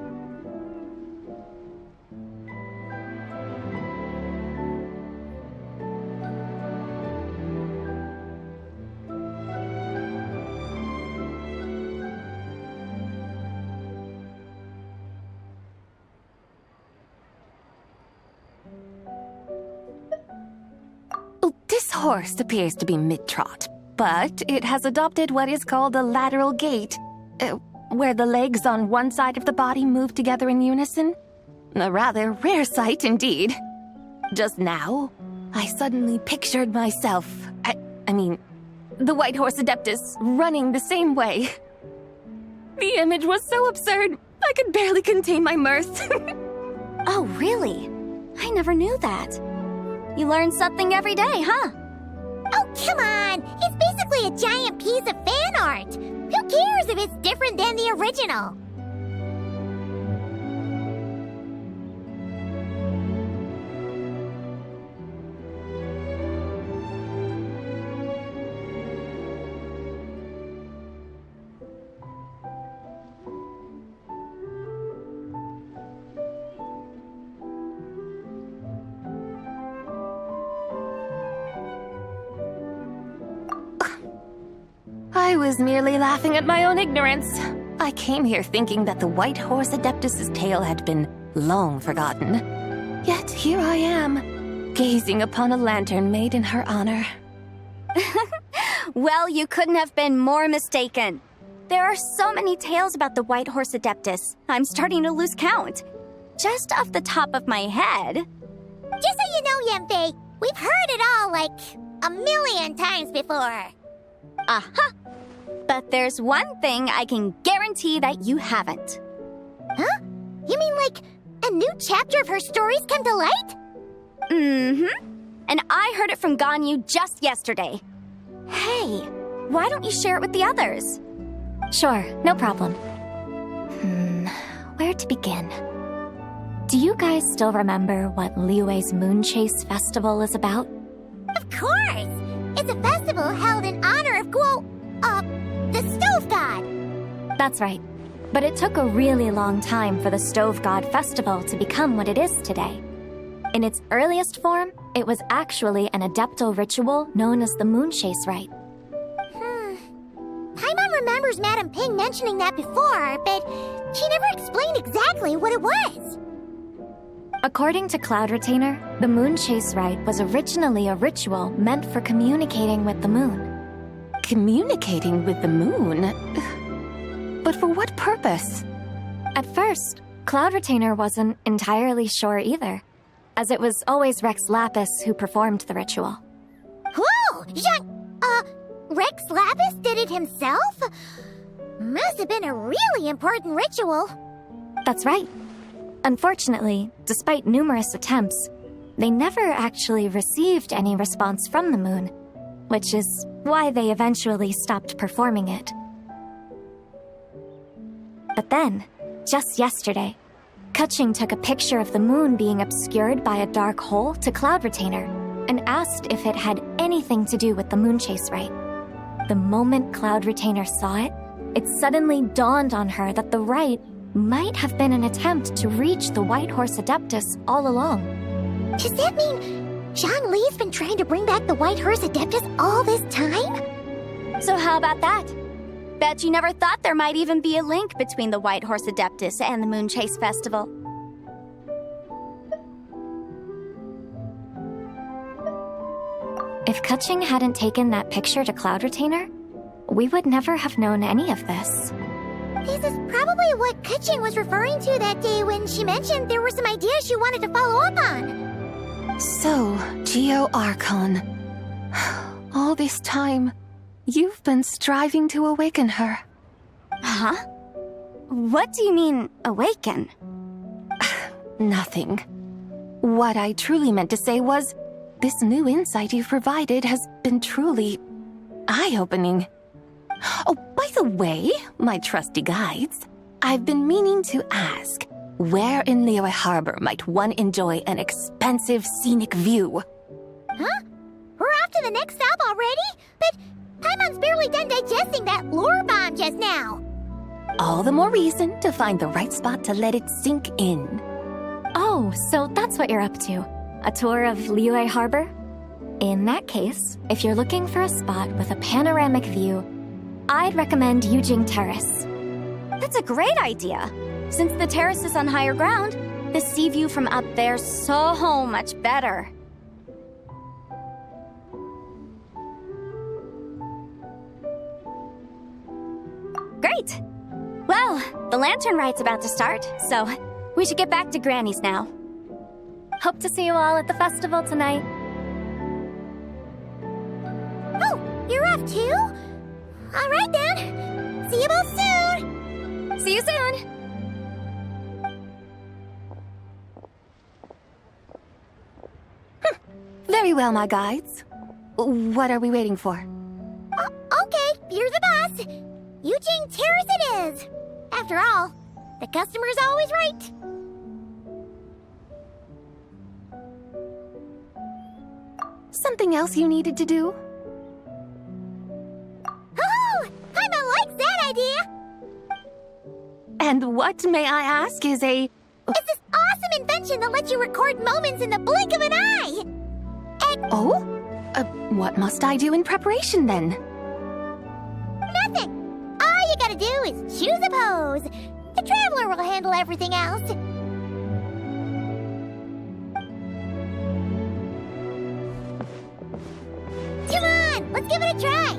horse appears to be mid-trot, but it has adopted what is called a lateral gait, where the legs on one side of the body move together in unison. A rather rare sight indeed. Just now, I suddenly pictured myself, I mean, the white horse adeptus running the same way. The image was so absurd, I could barely contain my mirth. Oh, really? I never knew that. You learn something every day, huh? Oh, come on! It's basically a giant piece of fan art! Who cares if it's different than the original? I was merely laughing at my own ignorance. I came here thinking that the white horse adeptus's tale had been long forgotten. Yet here I am, gazing upon a lantern made in her honor. Well, you couldn't have been more mistaken. There are so many tales about the white horse adeptus, I'm starting to lose count. Just off the top of my head. Just so you know, Yenfei, we've heard it all like a million times before. Aha! But there's one thing I can guarantee that you haven't. Huh? You mean like a new chapter of her stories come to light? Mm-hmm. And I heard it from Ganyu just yesterday. Hey, why don't you share it with the others? Sure, no problem. Where to begin? Do you guys still remember what Liyue's Moon Chase Festival is about? Of course! It's a festival held in honor of the Stove God! That's right. But it took a really long time for the Stove God Festival to become what it is today. In its earliest form, it was actually an adeptal ritual known as the Moon Chase Rite. Paimon remembers Madame Ping mentioning that before, but she never explained exactly what it was. According to Cloud Retainer, the Moon Chase Rite was originally a ritual meant for communicating with the moon. Communicating with the moon? But for what purpose? At first, Cloud Retainer wasn't entirely sure either, as it was always Rex Lapis who performed the ritual. Whoa! Rex Lapis did it himself? Must have been a really important ritual. That's right. Unfortunately, despite numerous attempts, they never actually received any response from the moon, which is why they eventually stopped performing it. But then, just yesterday, Keqing took a picture of the moon being obscured by a dark hole to Cloud Retainer and asked if it had anything to do with the Moon Chase Rite. The moment Cloud Retainer saw it, it suddenly dawned on her that the rite might have been an attempt to reach the White Horse Adeptus all along. Does that mean Zhongli's been trying to bring back the White Horse Adeptus all this time? So how about that? Bet you never thought there might even be a link between the White Horse Adeptus and the Moon Chase Festival. If Keqing hadn't taken that picture to Cloud Retainer, we would never have known any of this. This is probably what Keqing was referring to that day when she mentioned there were some ideas she wanted to follow up on. So, Geo Archon. All this time, you've been striving to awaken her. Huh? What do you mean, awaken? Nothing. What I truly meant to say was, this new insight you've provided has been truly eye-opening. Oh, by the way, my trusty guides, I've been meaning to ask, where in Liyue Harbor might one enjoy an expensive scenic view? Huh? We're off to the next stop already? But Paimon's barely done digesting that lore bomb just now. All the more reason to find the right spot to let it sink in. Oh, so that's what you're up to. A tour of Liyue Harbor? In that case, if you're looking for a spot with a panoramic view, I'd recommend Yujing Terrace. That's a great idea! Since the terrace is on higher ground, the sea view from up there's so much better. Great! Well, the lantern right's about to start, so we should get back to Granny's now. Hope to see you all at the festival tonight. Oh, you're off too? All right then. See you both soon. See you soon! Very well, my guides. What are we waiting for? Okay, you're the boss. Eugene Terrace it is. After all, the customer's always right. Something else you needed to do? Oh, Paimon likes that idea. And what, may I ask, is a... It's this awesome invention that lets you record moments in the blink of an eye. And Oh? What must I do in preparation, then? nothing. All you gotta do is choose a pose. The Traveler will handle everything else. Come on, let's give it a try.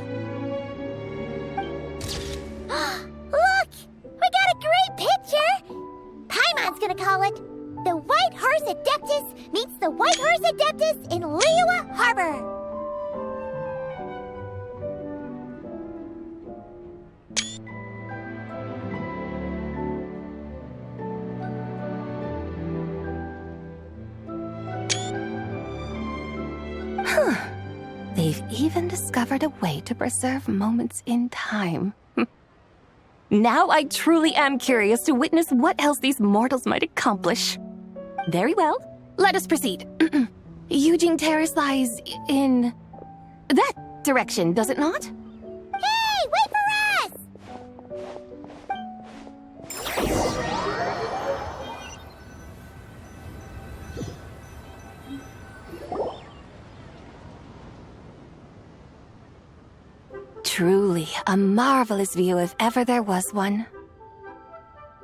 Look, we got a great picture. Paimon's gonna call it "The White Horse Adeptus Meets the White Horse Adeptus in Liyue Harbor." They've even discovered a way to preserve moments in time. Now I truly am curious to witness what else these mortals might accomplish. Very well, let us proceed. Eugene Terrace lies in... that direction, does it not? Hey, wait for us! Truly a marvelous view if ever there was one.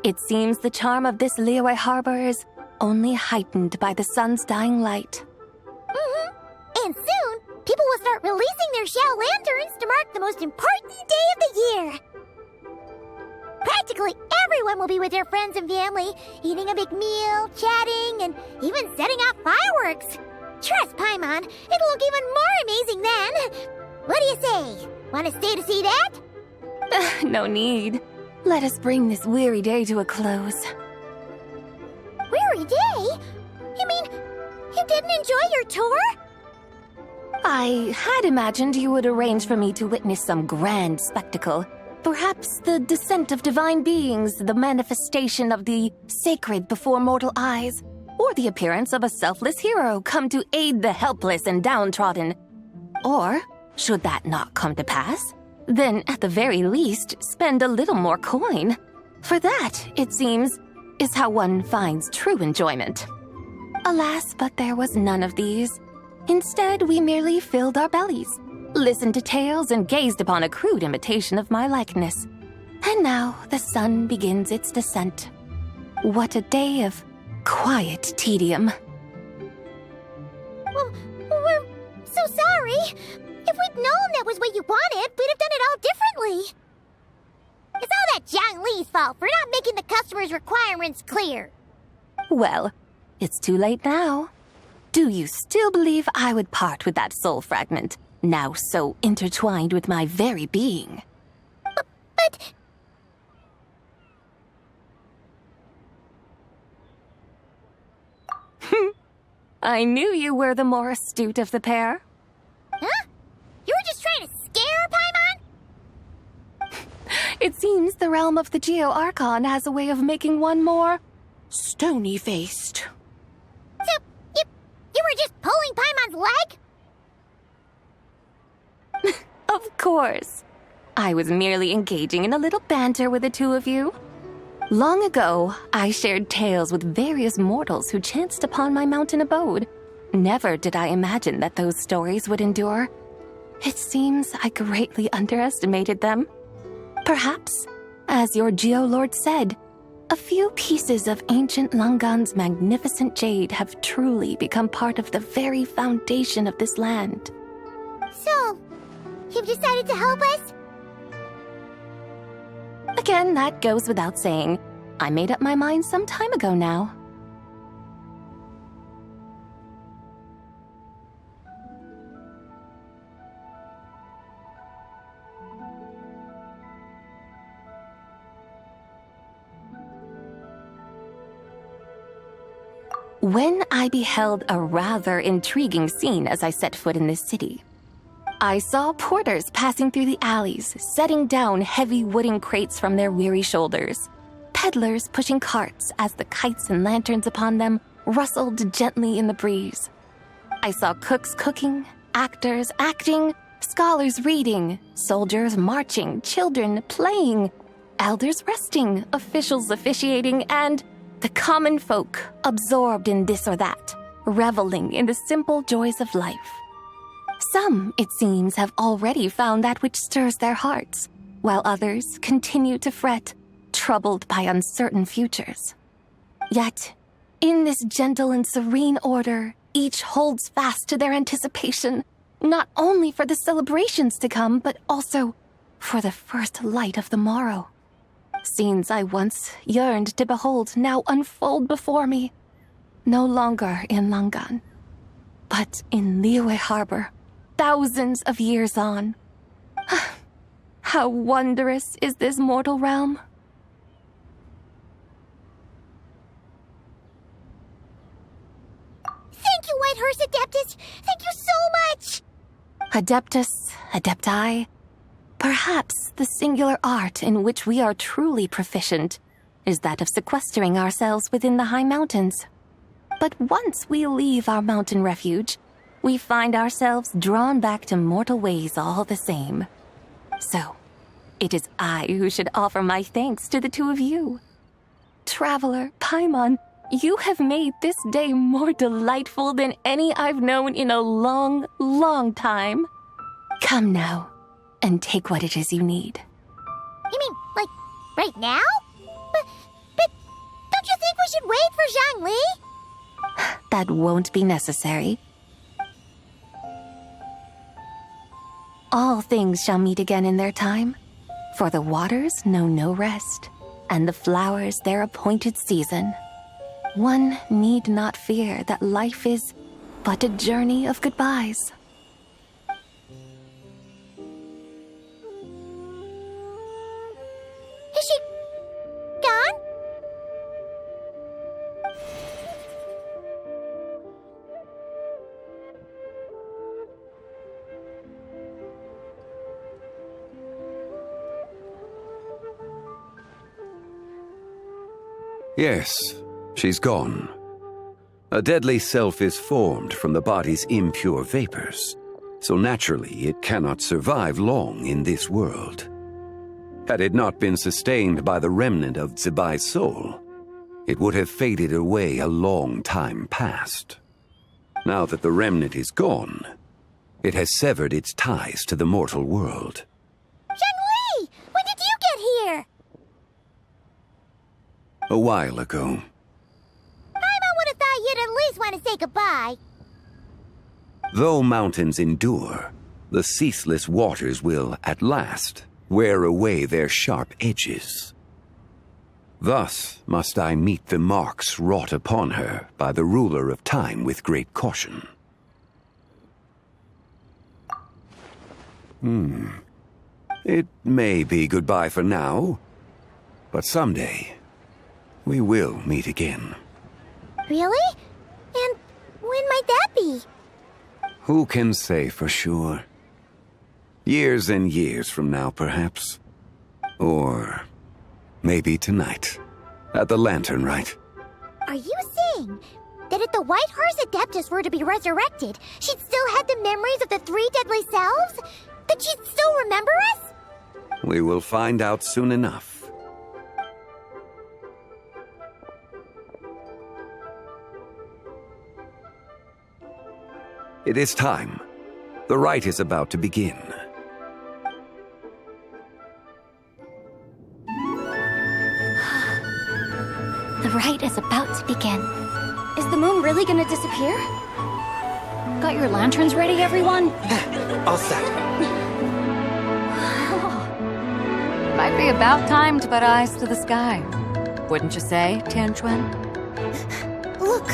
It seems the charm of this Liyue Harbor is only heightened by the sun's dying light. And soon, people will start releasing their shell lanterns to mark the most important day of the year. Practically everyone will be with their friends and family, eating a big meal, chatting, and even setting off fireworks. Trust Paimon, it'll look even more amazing then. What do you say? Want to stay to see that? No need. Let us bring this weary day to a close. Weary day? You mean you didn't enjoy your tour? I had imagined you would arrange for me to witness some grand spectacle. Perhaps the descent of divine beings, the manifestation of the sacred before mortal eyes, or the appearance of a selfless hero come to aid the helpless and downtrodden. Or, should that not come to pass, then at the very least spend a little more coin. For that, it seems, is how one finds true enjoyment. Alas, but there was none of these. Instead, we merely filled our bellies, listened to tales, and gazed upon a crude imitation of my likeness. And now the sun begins its descent. What a day of quiet tedium. Well, we're so sorry. If we'd known that was what you wanted, we'd have done it all differently. It's all that Jiang Li's fault for not making the customer's requirements clear. Well, it's too late now. Do you still believe I would part with that soul fragment, now so intertwined with my very being? But... I knew you were the more astute of the pair. Huh? You were just trying to scare Paimon? It seems the realm of the Geo-Archon has a way of making one more stony-faced. So, you were just pulling Paimon's leg? Of course. I was merely engaging in a little banter with the two of you. Long ago, I shared tales with various mortals who chanced upon my mountain abode. Never did I imagine that those stories would endure. It seems I greatly underestimated them. Perhaps, as your Geolord said, a few pieces of ancient Langan's magnificent jade have truly become part of the very foundation of this land. So, you've decided to help us? again, that goes without saying. I made up my mind some time ago now. When I beheld a rather intriguing scene as I set foot in this city, I saw porters passing through the alleys, setting down heavy wooden crates from their weary shoulders, peddlers pushing carts as the kites and lanterns upon them rustled gently in the breeze. I saw cooks cooking, actors acting, scholars reading, soldiers marching, children playing, elders resting, officials officiating, and the common folk absorbed in this or that, reveling in the simple joys of life. Some, it seems, have already found that which stirs their hearts, while others continue to fret, troubled by uncertain futures. Yet, in this gentle and serene order, each holds fast to their anticipation, not only for the celebrations to come, but also for the first light of the morrow. Scenes I once yearned to behold now unfold before me, no longer in Langan, but in Liyue Harbor, thousands of years on. How wondrous is this mortal realm! Thank you, Whitehorse Adeptus! Thank you so much! Adeptus, Adepti, perhaps the singular art in which we are truly proficient is that of sequestering ourselves within the high mountains. But once we leave our mountain refuge, we find ourselves drawn back to mortal ways all the same. So, it is I who should offer my thanks to the two of you. Traveler, Paimon, you have made this day more delightful than any I've known in a long, long time. Come now, and take what it is you need. You mean, like, right now? But don't you think we should wait for Zhangli? That won't be necessary. All things shall meet again in their time, for the waters know no rest, and the flowers their appointed season. One need not fear that life is but a journey of goodbyes. Is she gone? Yes, she's gone. A deadly self is formed from the body's impure vapors, so naturally it cannot survive long in this world. Had it not been sustained by the remnant of Zibai's soul, it would have faded away a long time past. Now that the remnant is gone, it has severed its ties to the mortal world. Zhangli! When did you get here? A while ago. Paimon would have thought you'd at least want to say goodbye. Though mountains endure, the ceaseless waters will, at last, wear away their sharp edges. Thus must I meet the marks wrought upon her by the ruler of time with great caution. It may be goodbye for now, but someday we will meet again. Really? And when might that be? Who can say for sure? Years and years from now, perhaps. Or maybe tonight, at the Lantern Rite. Are you saying that if the Whitehorse Adeptus were to be resurrected, she'd still have the memories of the three deadly selves? That she'd still remember us? We will find out soon enough. It is time. The rite is about to begin. The rite is about to begin. Is the moon really gonna disappear? Got your lanterns ready, everyone? All set. My Might be about time to put eyes to the sky. Wouldn't you say, Tianchuan? Look!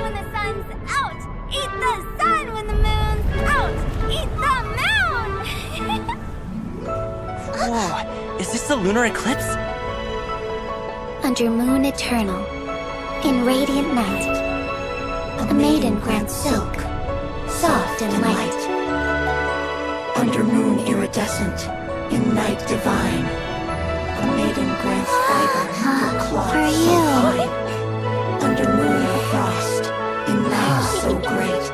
When the sun's out, eat the sun. When the moon's out, eat the moon. Whoa, is this the lunar eclipse? Under moon eternal, in radiant night, a maiden grants silk, soft and light. Under moon iridescent, in night divine, a maiden grants fiber for cloth For so you. fine. Under moon of frost, in night so great,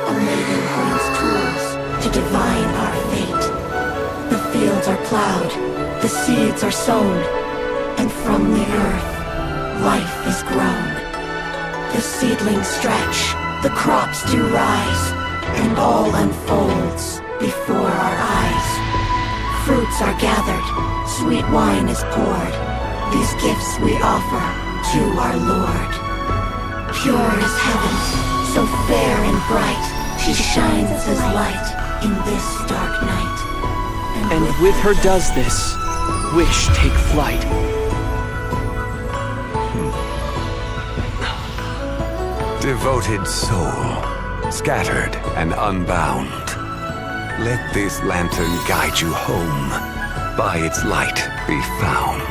a maiden grants tools to divine our fate. The fields are plowed, the seeds are sown, and from the earth, life is grown. The seedlings stretch, the crops do rise, and all unfolds before our eyes. Fruits are gathered, sweet wine is poured. These gifts we offer to our Lord. Pure as heaven, so fair and bright, she shines as light in this dark night. And with her does this, wish take flight. Devoted soul, scattered and unbound, let this lantern guide you home, by its light be found.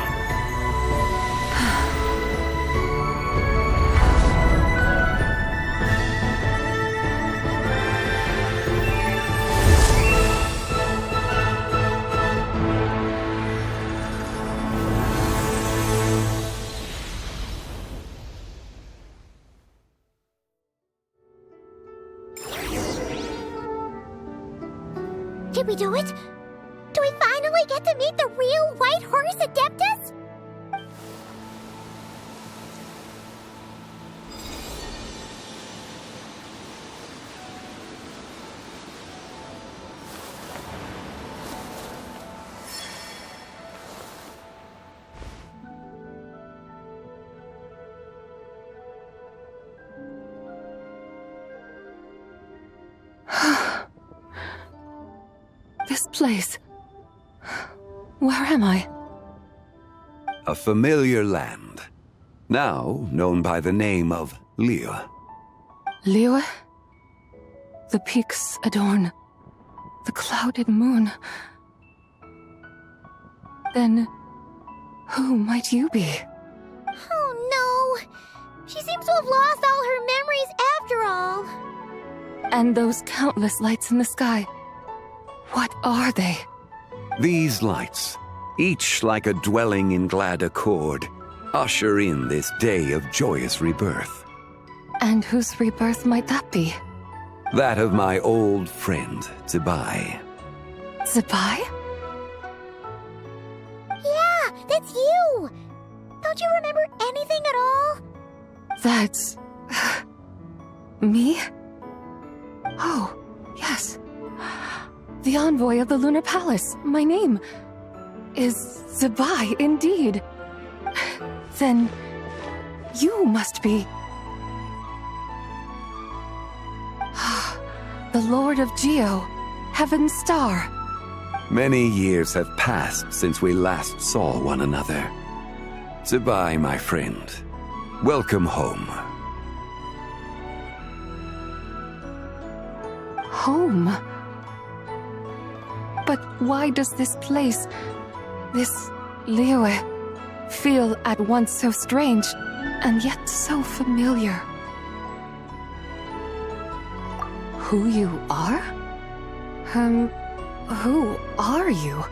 Did we do it? Do we finally get to meet the real White Horse Adeptus? This place. Where am I? A familiar land, now known by the name of Liyue. Liyue? The peaks adorn the clouded moon. Then, who might you be? Oh no! She seems to have lost all her memories after all. And those countless lights in the sky. What are they? These lights, each like a dwelling in glad accord, usher in this day of joyous rebirth. And whose rebirth might that be? That of my old friend, Zibai. Zibai? Yeah, that's you! Don't you remember anything at all? That's... me? Oh, yes. The envoy of the Lunar Palace. My name is Zibai, indeed. Then you must be... the Lord of Geo, Heaven's Star. Many years have passed since we last saw one another. Zibai, my friend, welcome home. Home? But why does this place, this Liyue, feel at once so strange and yet so familiar? Who you are? Who are you?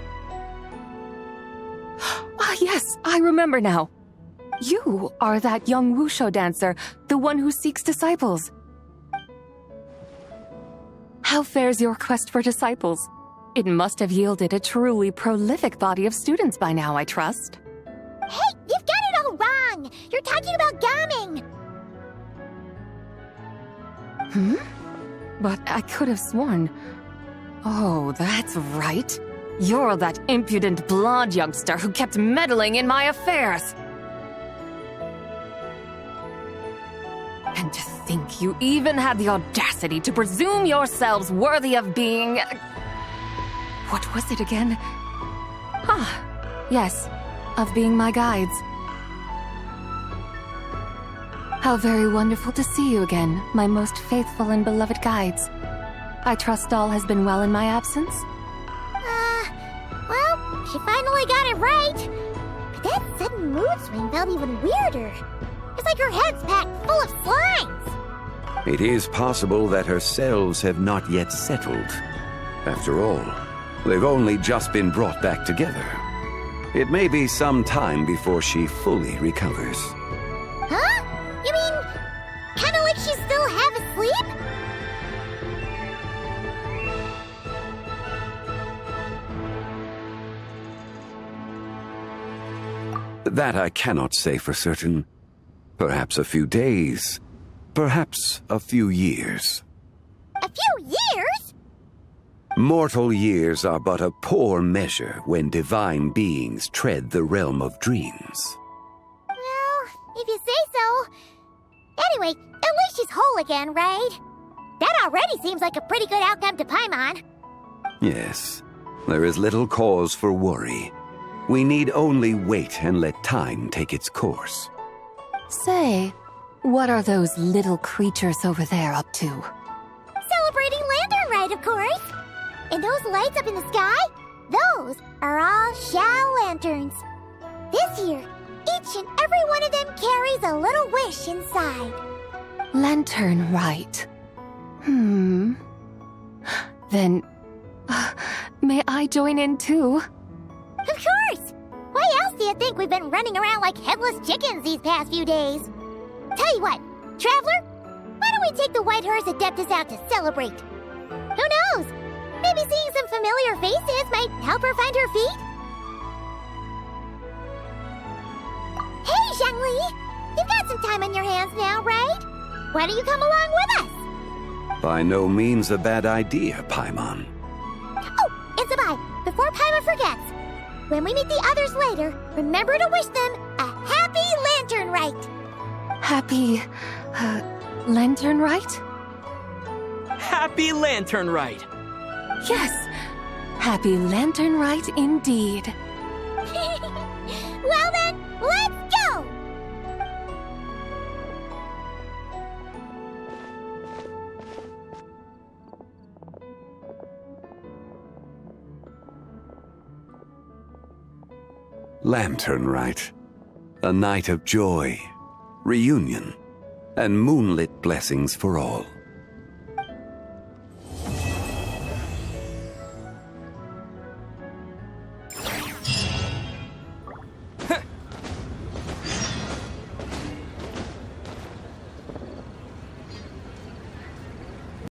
Ah, yes, I remember now. You are that young wushu dancer, the one who seeks disciples. How fares your quest for disciples? It must have yielded a truly prolific body of students by now, I trust. Hey, you've got it all wrong! You're talking about gaming! But I could have sworn... Oh, that's right. You're that impudent blonde youngster who kept meddling in my affairs. And to think you even had the audacity to presume yourselves worthy of being... What was it again? Yes, of being my guides. How very wonderful to see you again, my most faithful and beloved guides. I trust all has been well in my absence? Well, she finally got it right. But that sudden mood swing felt even weirder. It's like her head's packed full of slimes. It is possible that her cells have not yet settled. After all, they've only just been brought back together. It may be some time before she fully recovers. Huh? You mean, kind of like she's still half asleep? That I cannot say for certain. Perhaps a few days. Perhaps a few years. A few years? Mortal years are but a poor measure when divine beings tread the realm of dreams. Well, if you say so. Anyway, at least she's whole again, right? That already seems like a pretty good outcome to Paimon. Yes, there is little cause for worry. We need only wait and let time take its course. Say, what are those little creatures over there up to? Celebrating Lantern Rite, of course. And those lights up in the sky? Those are all Shao lanterns. This year, each and every one of them carries a little wish inside. Lantern Rite. Then, may I join in too? Of course! Why else do you think we've been running around like headless chickens these past few days? Tell you what, Traveler, why don't we take the White Horse Adeptus out to celebrate? Who knows? Maybe seeing some familiar faces might help her find her feet? Hey, Zhangli! You've got some time on your hands now, right? Why don't you come along with us? By no means a bad idea, Paimon. Oh, and Sabai, before Paimon forgets, when we meet the others later, remember to wish them a happy Lantern Rite. Happy... Lantern Rite? Happy Lantern Rite! Yes! Happy Lantern Rite indeed. Well then, let's go! Lantern Rite. A night of joy, reunion, and moonlit blessings for all.